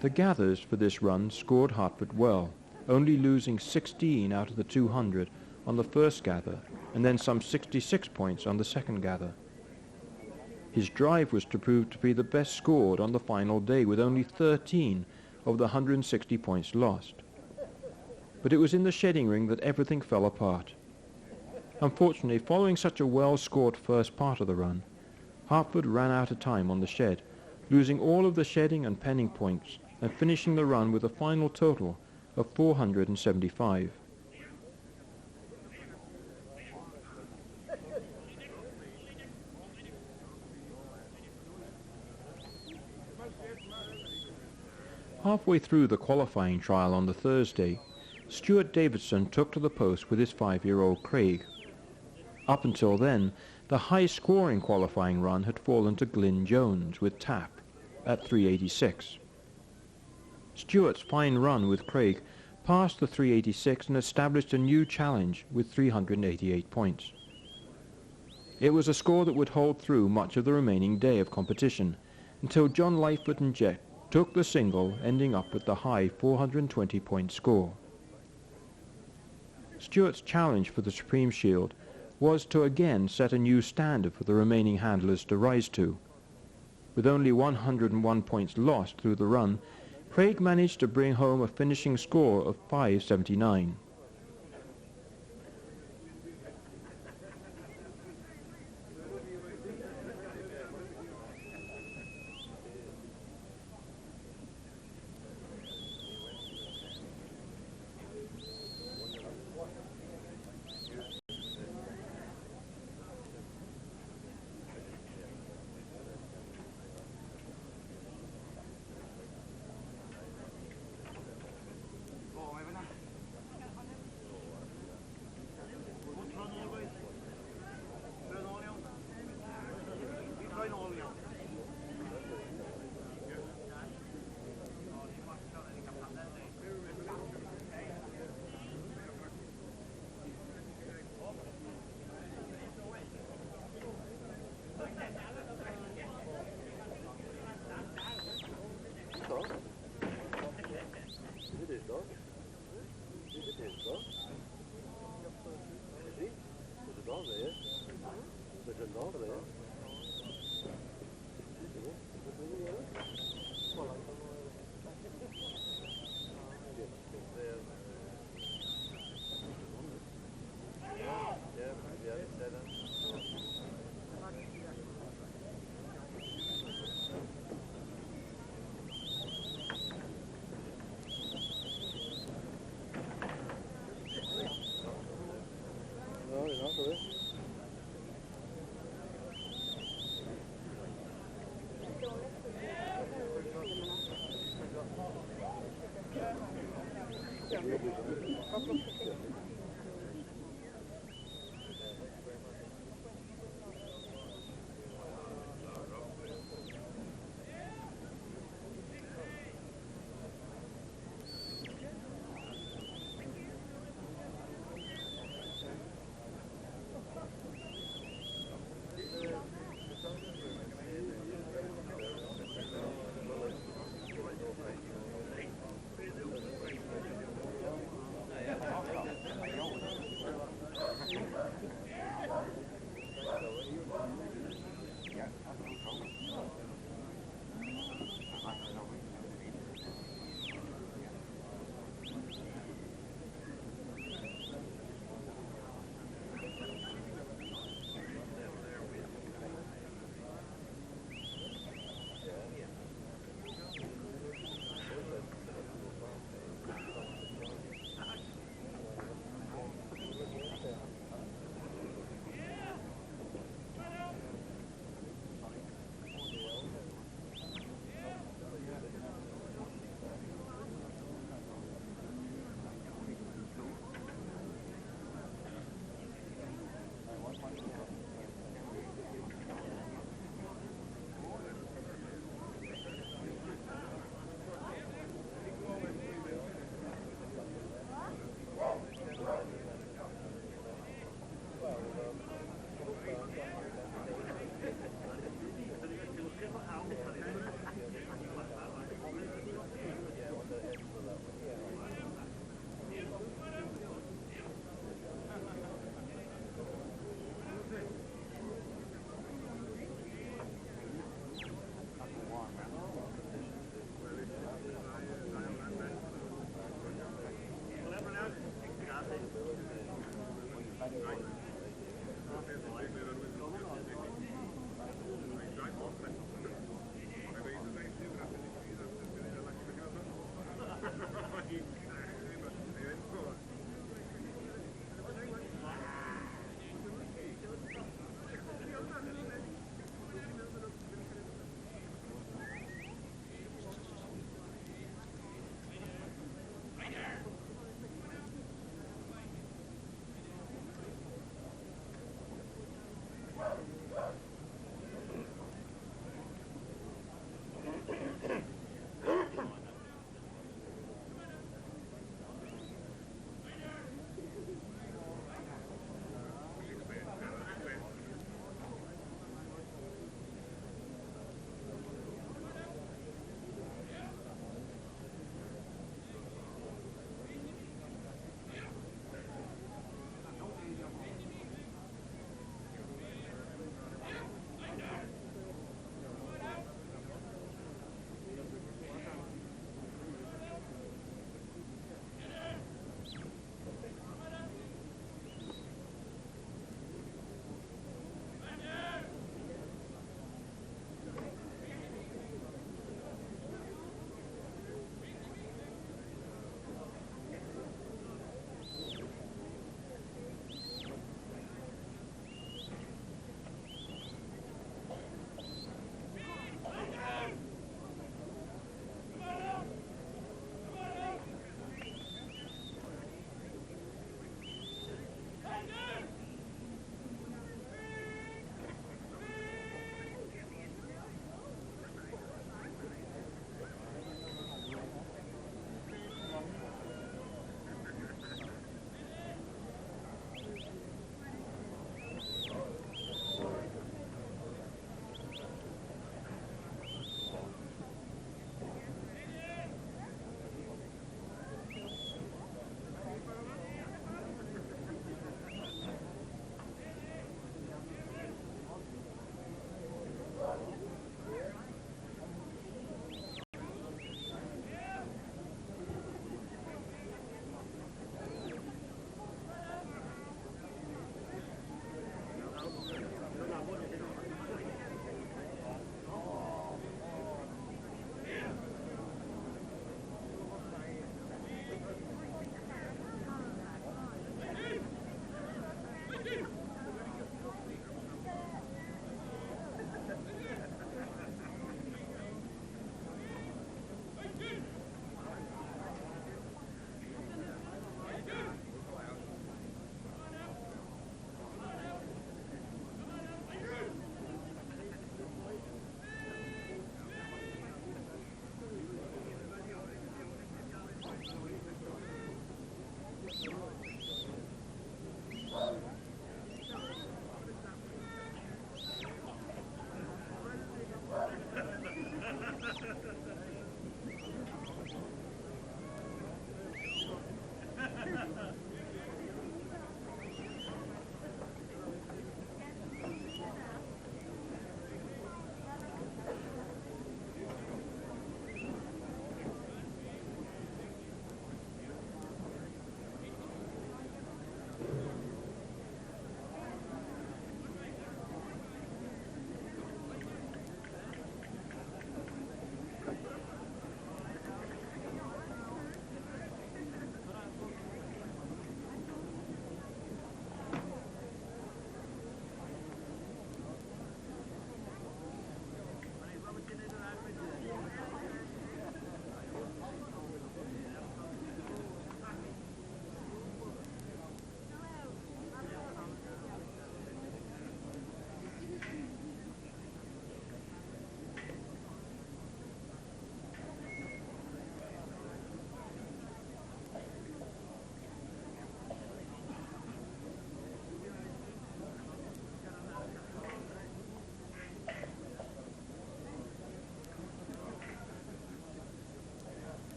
The gathers for this run scored Hartford well, only losing 16 out of the 200 on the first gather and then some 66 points on the second gather. His drive was to prove to be the best scored on the final day with only 13 of the 160 points lost. But it was in the shedding ring that everything fell apart. Unfortunately, following such a well-scored first part of the run, Hartford ran out of time on the shed, losing all of the shedding and penning points and finishing the run with a final total of 475. Halfway through the qualifying trial on the Thursday, Stuart Davidson took to the post with his 5-year-old Craig. Up until then, the high-scoring qualifying run had fallen to Glyn Jones with Taff at 386. Stuart's fine run with Craig passed the 386 and established a new challenge with 388 points. It was a score that would hold through much of the remaining day of competition until John Lightfoot and Jet took the single, ending up with the high 420-point score. Stuart's challenge for the Supreme Shield was to again set a new standard for the remaining handlers to rise to. With only 101 points lost through the run, Craig managed to bring home a finishing score of 579.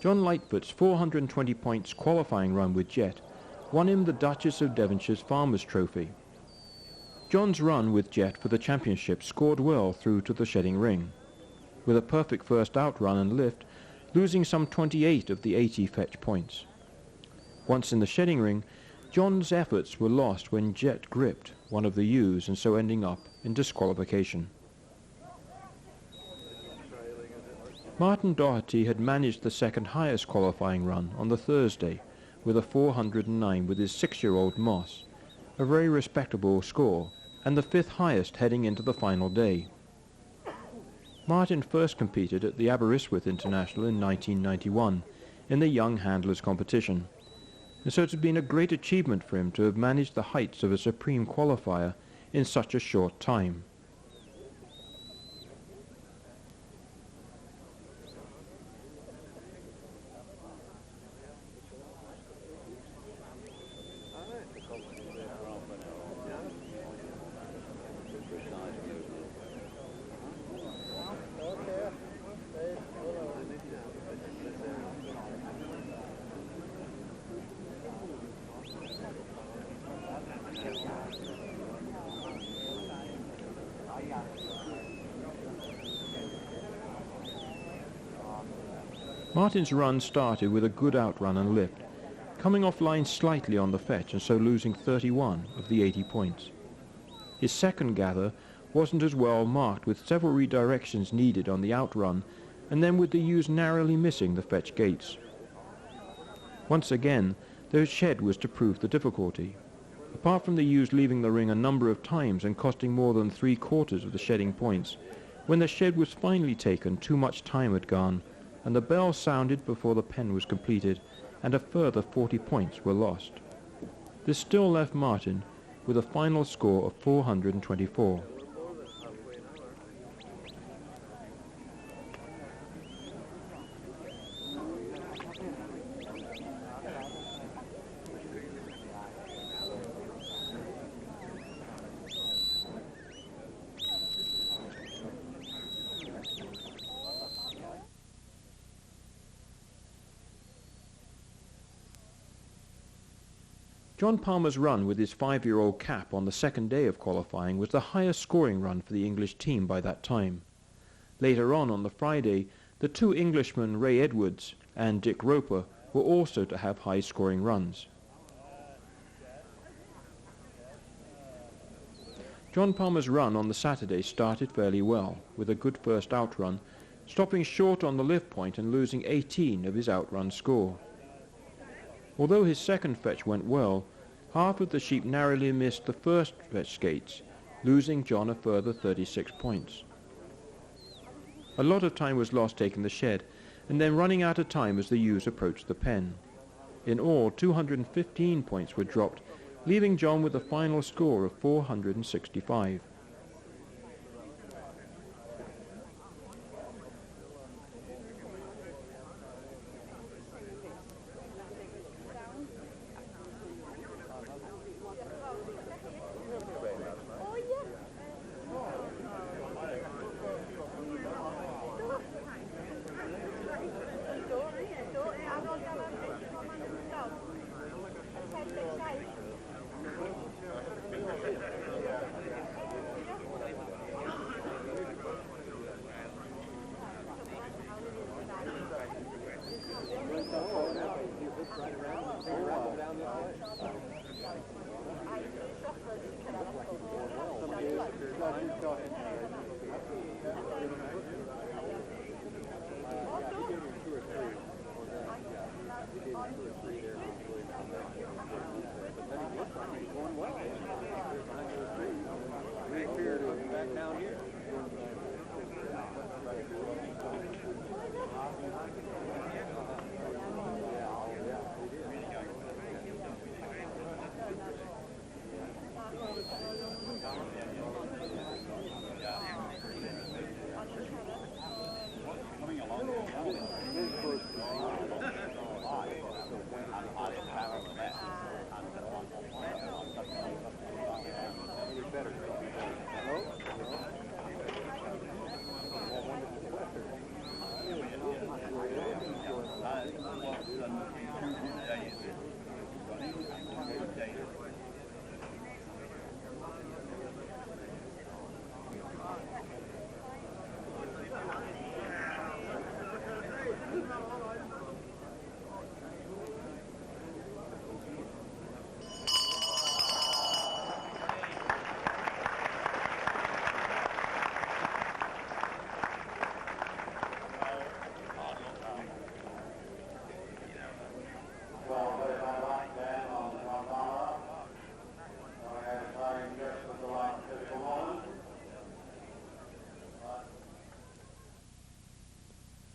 John Lightfoot's 420 points qualifying run with Jet won him the Duchess of Devonshire's Farmers' Trophy. John's run with Jet for the championship scored well through to the shedding ring, with a perfect first out run and lift, losing some 28 of the 80 fetch points. Once in the shedding ring, John's efforts were lost when Jet gripped one of the ewes and so ending up in disqualification. Martin Doherty had managed the second highest qualifying run on the Thursday with a 409 with his 6-year-old Moss, a very respectable score, and the 5th highest heading into the final day. Martin first competed at the Aberystwyth International in 1991 in the Young Handlers competition, and so it had been a great achievement for him to have managed the heights of a supreme qualifier in such a short time. Martin's run started with a good outrun and lift, coming off line slightly on the fetch and so losing 31 of the 80 points. His second gather wasn't as well marked, with several redirections needed on the outrun and then with the ewes narrowly missing the fetch gates. Once again, the shed was to prove the difficulty. Apart from the ewes leaving the ring a number of times and costing more than 3/4 of the shedding points, when the shed was finally taken, too much time had gone, and the bell sounded before the pen was completed, and a further 40 points were lost. This still left Martin with a final score of 424. John Palmer's run with his 5-year-old Cap on the second day of qualifying was the highest scoring run for the English team by that time. Later on the Friday, the two Englishmen Ray Edwards and Dick Roper were also to have high scoring runs. John Palmer's run on the Saturday started fairly well, with a good first outrun, stopping short on the lift point and losing 18 of his outrun score. Although his second fetch went well, half of the sheep narrowly missed the first fetch gates, losing John a further 36 points. A lot of time was lost taking the shed, and then running out of time as the ewes approached the pen. In all, 215 points were dropped, leaving John with a final score of 465.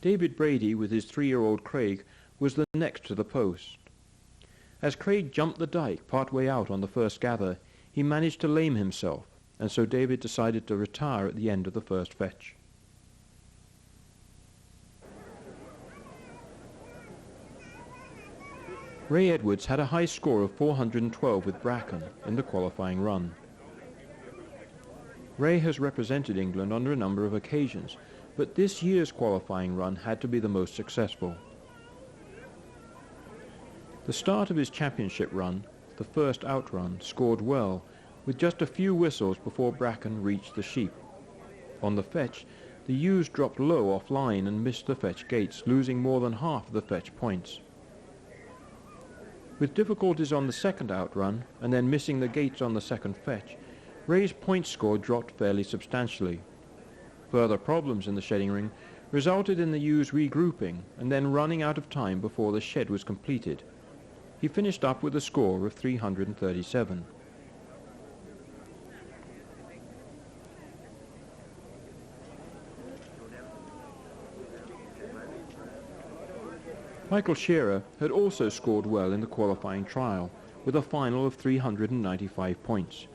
David Brady, with his 3-year-old Craig, was the next to the post. As Craig jumped the dike part way out on the first gather, he managed to lame himself, and so David decided to retire at the end of the first fetch. Ray Edwards had a high score of 412 with Bracken in the qualifying run. Ray has represented England on a number of occasions, but this year's qualifying run had to be the most successful. The start of his championship run, the first outrun, scored well, with just a few whistles before Bracken reached the sheep. On the fetch, the ewes dropped low offline and missed the fetch gates, losing more than half of the fetch points. With difficulties on the second outrun, and then missing the gates on the second fetch, Ray's point score dropped fairly substantially. Further problems in the shedding ring resulted in the ewes regrouping and then running out of time before the shed was completed. He finished up with a score of 337. Michael Shearer had also scored well in the qualifying trial, with a final of 395 points.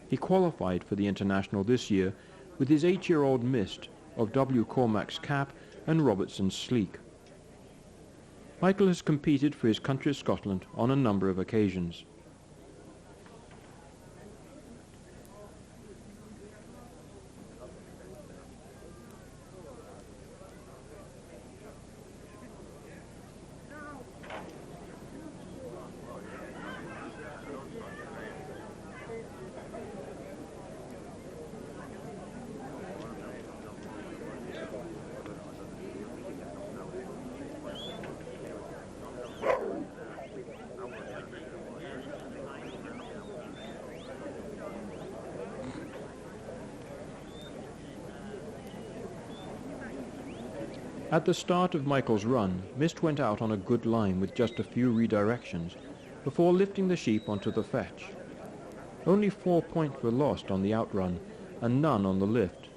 He qualified for the International this year with his 8-year-old Mist of W. Cormac's Cap and Robertson's Sleek. Michael has competed for his country of Scotland on a number of occasions. At the start of Michael's run, Mist went out on a good line with just a few redirections before lifting the sheep onto the fetch. Only 4 points were lost on the outrun and none on the lift.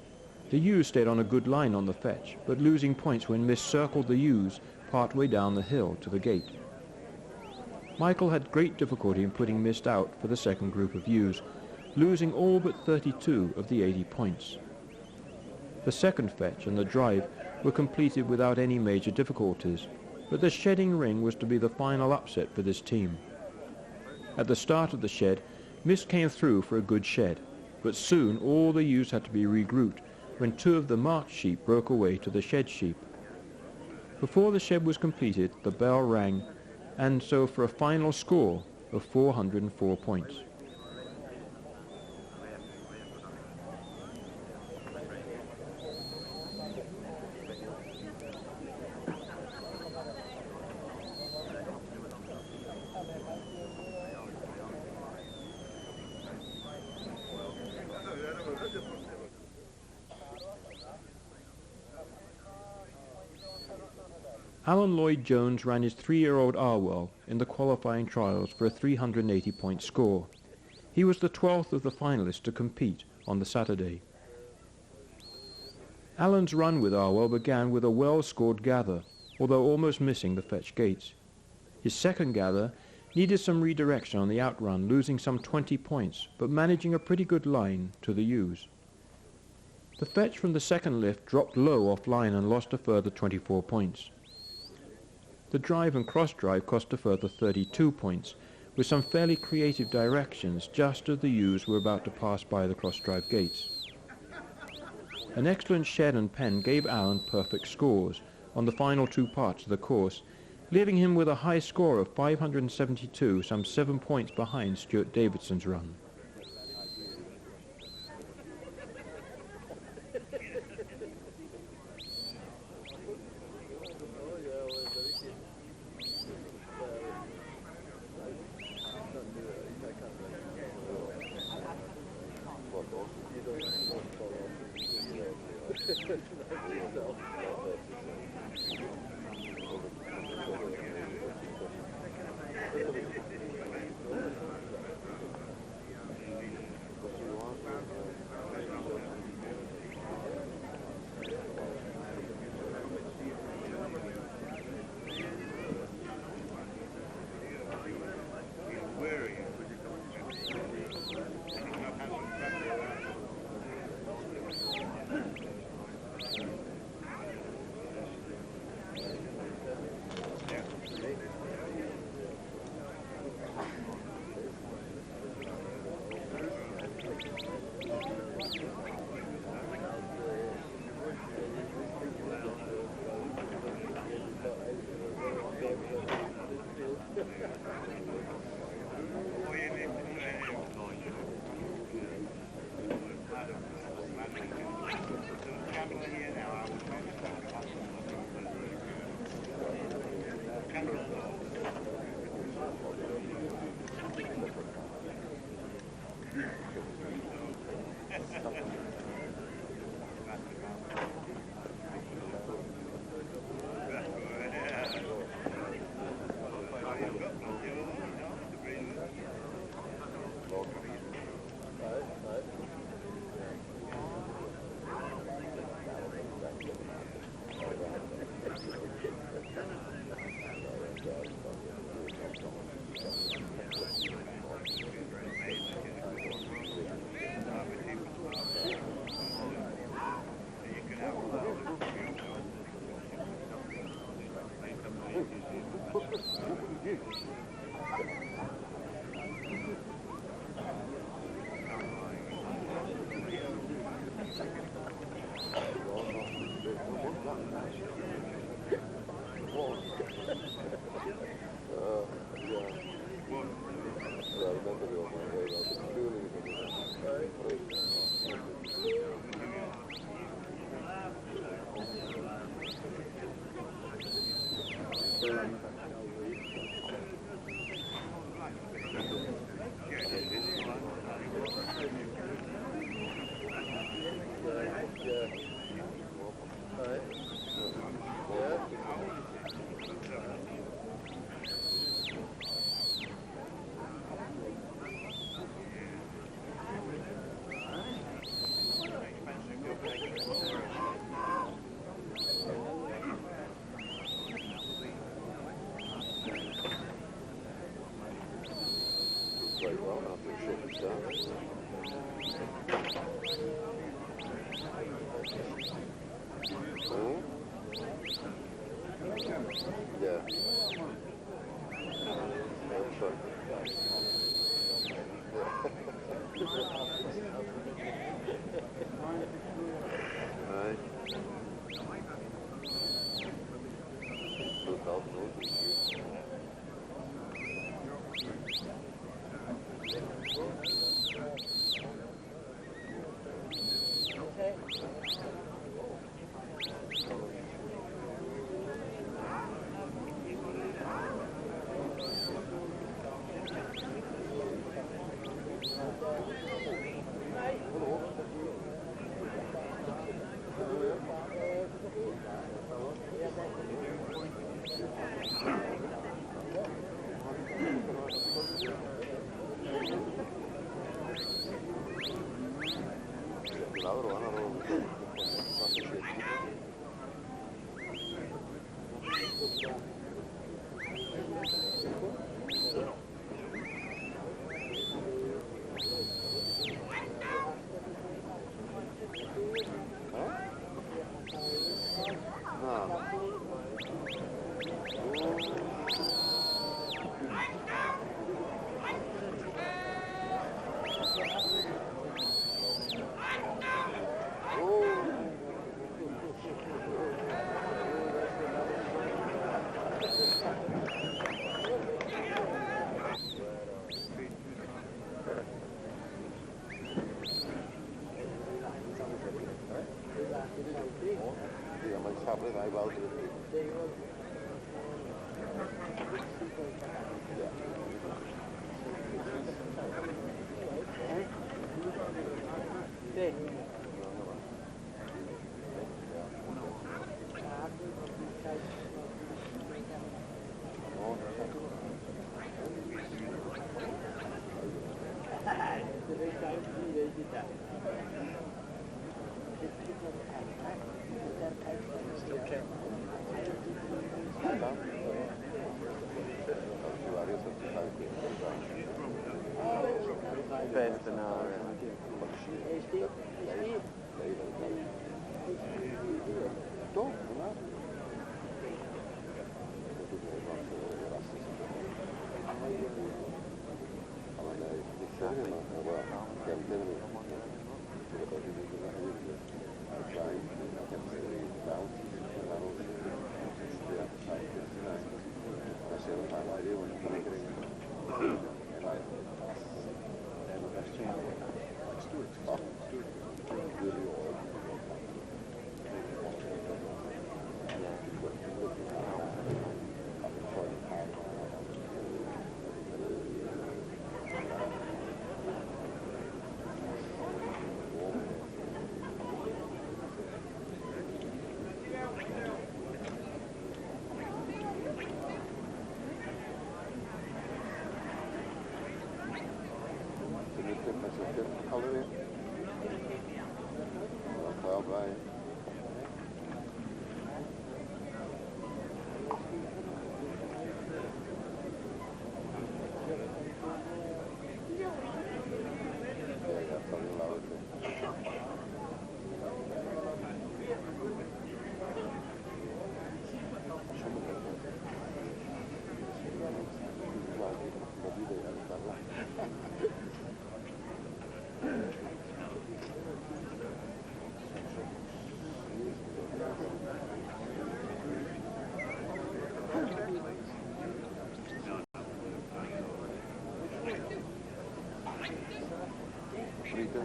The ewes stayed on a good line on the fetch, but losing points when Mist circled the ewes part way down the hill to the gate. Michael had great difficulty in putting Mist out for the second group of ewes, losing all but 32 of the 80 points. The second fetch and the drive were completed without any major difficulties, but the shedding ring was to be the final upset for this team. At the start of the shed, Mist came through for a good shed, but soon all the ewes had to be regrouped when 2 of the marked sheep broke away to the shed sheep. Before the shed was completed, the bell rang, and so for a final score of 404 points. Alan Lloyd-Jones ran his 3-year-old Arwell in the qualifying trials for a 380-point score. He was the 12th of the finalists to compete on the Saturday. Alan's run with Arwell began with a well-scored gather, although almost missing the fetch gates. His second gather needed some redirection on the outrun, losing some 20 points, but managing a pretty good line to the ewes. The fetch from the second lift dropped low offline and lost a further 24 points. The drive and cross-drive cost a further 32 points, with some fairly creative directions just as the ewes were about to pass by the cross-drive gates. An excellent shed and pen gave Alan perfect scores on the final 2 parts of the course, leaving him with a high score of 572, some 7 points behind Stuart Davidson's run.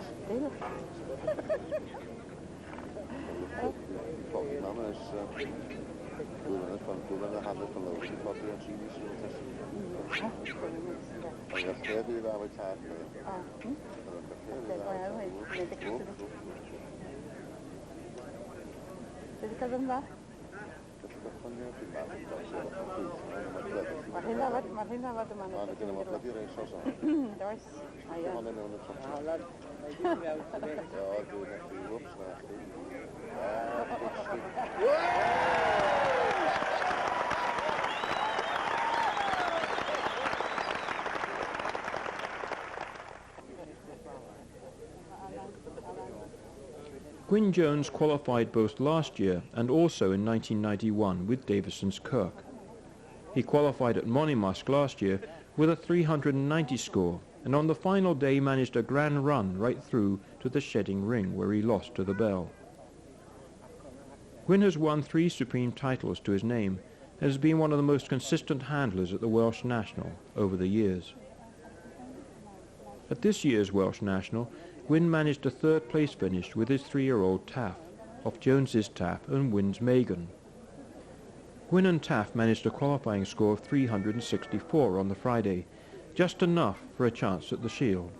Still. Jadi kan dah. Martin lawat tu mana? Terus, ayah. Gwyn Jones qualified both last year and also in 1991 with Davison's Kirk. He qualified at Monymusk last year with a 390 score, and on the final day managed a grand run right through to the shedding ring, where he lost to the bell. Gwyn has won 3 Supreme titles to his name and has been one of the most consistent handlers at the Welsh National over the years. At this year's Welsh National, Gwyn managed a 3rd place finish with his 3-year-old Taff, off Jones's Taff and Gwyn's Megan. Gwyn and Taff managed a qualifying score of 364 on the Friday, just enough for a chance at the Shield.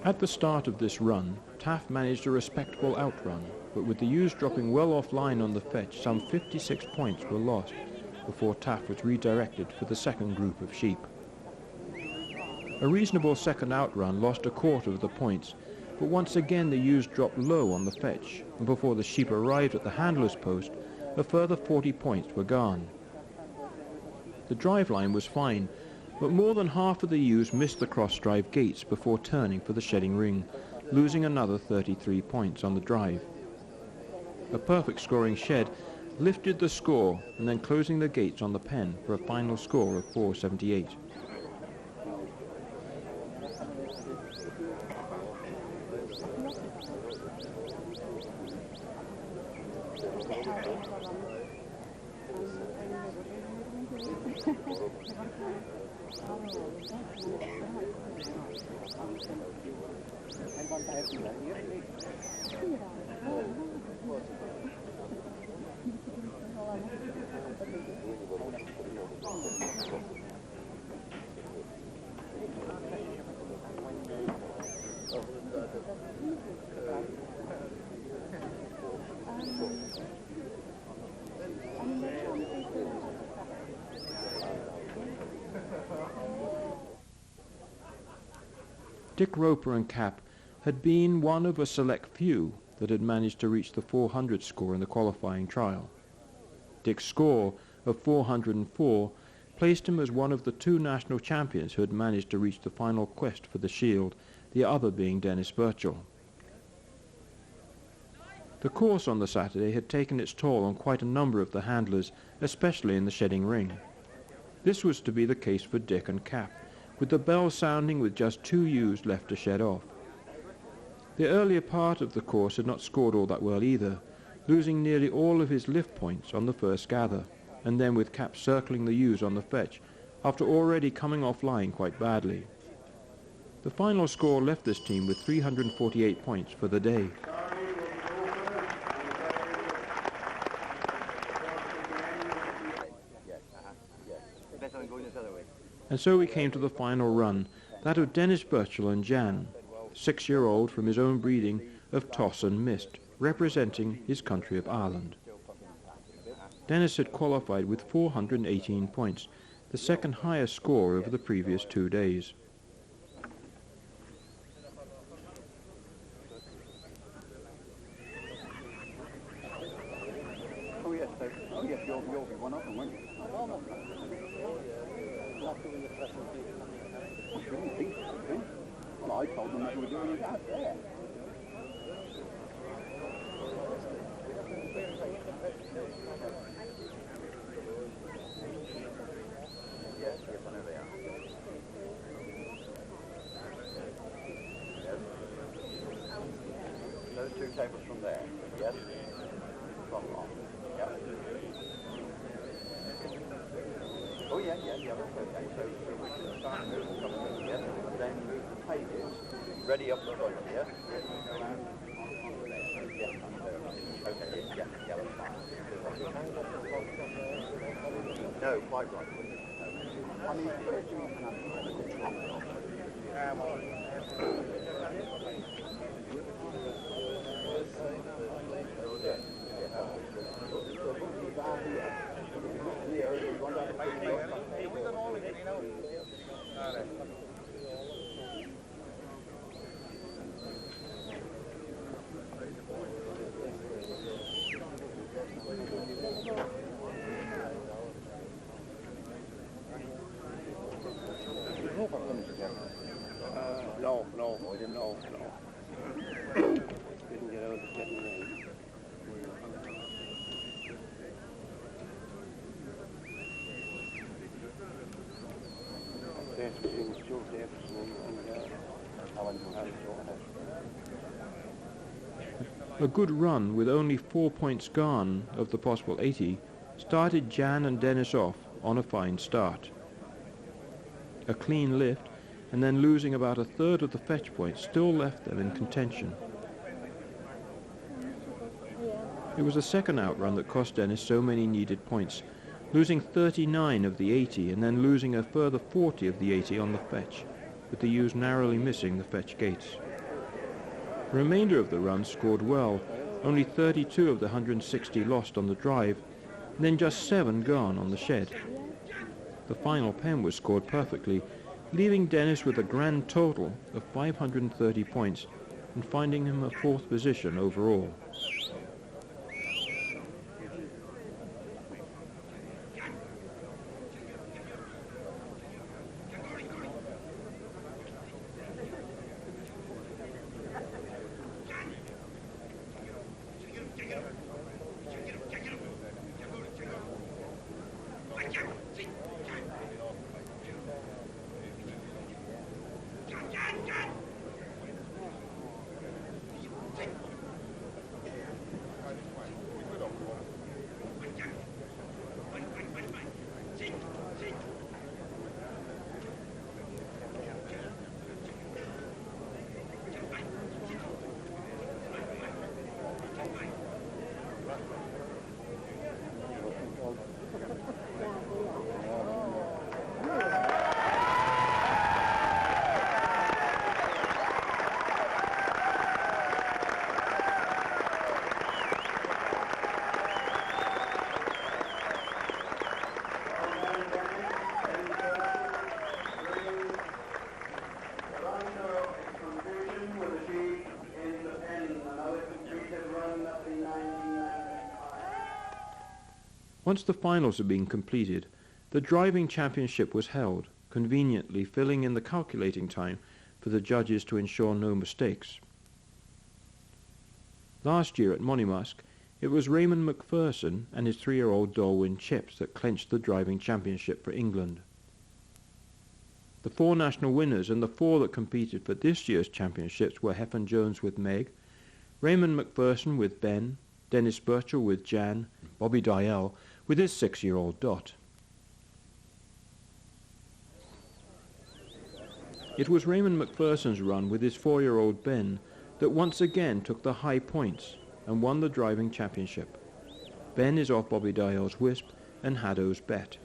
At the start of this run, Taff managed a respectable outrun, but with the ewes dropping well offline on the fetch, some 56 points were lost before Taff was redirected for the second group of sheep. A reasonable second outrun lost a quarter of the points, but once again the ewes dropped low on the fetch, and before the sheep arrived at the handler's post, a further 40 points were gone. The drive line was fine, but more than half of the ewes missed the cross-drive gates before turning for the shedding ring, losing another 33 points on the drive. A perfect scoring shed lifted the score, and then closing the gates on the pen for a final score of 478. Dick Roper and Cap had been one of a select few that had managed to reach the 400 score in the qualifying trial. Dick's score of 404 placed him as one of the two national champions who had managed to reach the final quest for the shield, the other being Dennis Birchall. The course on the Saturday had taken its toll on quite a number of the handlers, especially in the shedding ring. This was to be the case for Dick and Cap, with the bell sounding with just 2 ewes left to shed off. The earlier part of the course had not scored all that well either, losing nearly all of his lift points on the first gather, and then with Cap circling the ewes on the fetch, after already coming offline quite badly. The final score left this team with 348 points for the day. And so we came to the final run, that of Dennis Birchall and Jan, 6-year-old from his own breeding of Toss and Mist, representing his country of Ireland. Dennis had qualified with 418 points, the second highest score over the previous 2 days. You'll be one of them, won't you? Well, I told them that we were doing it out there. Yes, I know they are. Yes. Those 2 tables from there, yes? From off. Yeah. Oh yeah, that's okay. So we should start moving some of them, yes? Then move the pages ready up the front, yes? Yes, okay, yeah, that's fine. No, quite right. I mean, where do you No, I didn't know. Didn't get out of the second lane. That's between Stuart Jefferson and Alan Johannes. A good run with only 4 points gone of the possible 80 started Jan and Dennis off on a fine start. A clean lift and then losing about a third of the fetch points still left them in contention. It was the second outrun that cost Dennis so many needed points, losing 39 of the 80 and then losing a further 40 of the 80 on the fetch, with the ewes narrowly missing the fetch gates. The remainder of the run scored well, only 32 of the 160 lost on the drive, and then just 7 gone on the shed. The final pen was scored perfectly, leaving Dennis with a grand total of 530 points and finding him a 4th position overall. Once the finals had been completed, the driving championship was held, conveniently filling in the calculating time for the judges to ensure no mistakes. Last year at Monymusk, it was Raymond McPherson and his 3-year-old Darwin Chips that clinched the driving championship for England. The 4 national winners and the 4 that competed for this year's championships were Heffern Jones with Meg, Raymond McPherson with Ben, Dennis Birchall with Jan, Bobby Dial with his 6-year-old Dot. It was Raymond McPherson's run with his 4-year-old Ben that once again took the high points and won the driving championship. Ben is off Bobby Dial's Wisp and Haddo's Bet.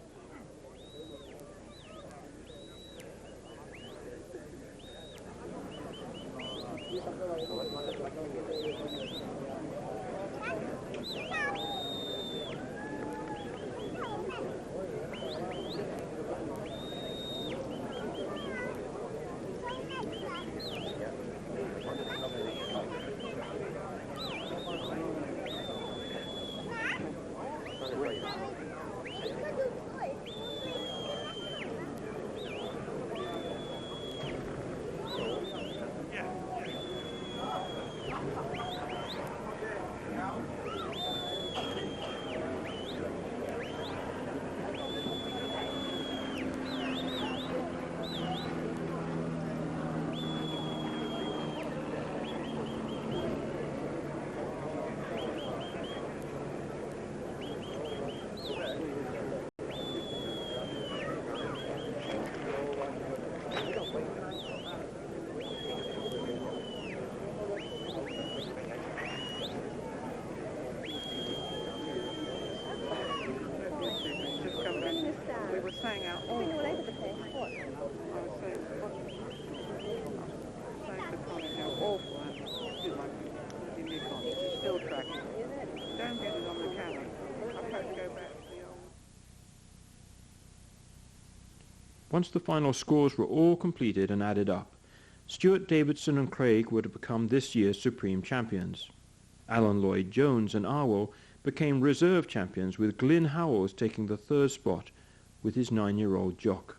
We were saying how awful. All over the place. What? I was saying to Colin how awful that is. Excuse my Nikon. It's still tracking. Don't get it on the camera. I've had to go back to the old. Once the final scores were all completed and added up, Stuart Davidson and Craig were to become this year's Supreme Champions. Alan Lloyd-Jones and Arwell became reserve champions, with Glyn Howells taking the 3rd spot with his 9-year-old Jock.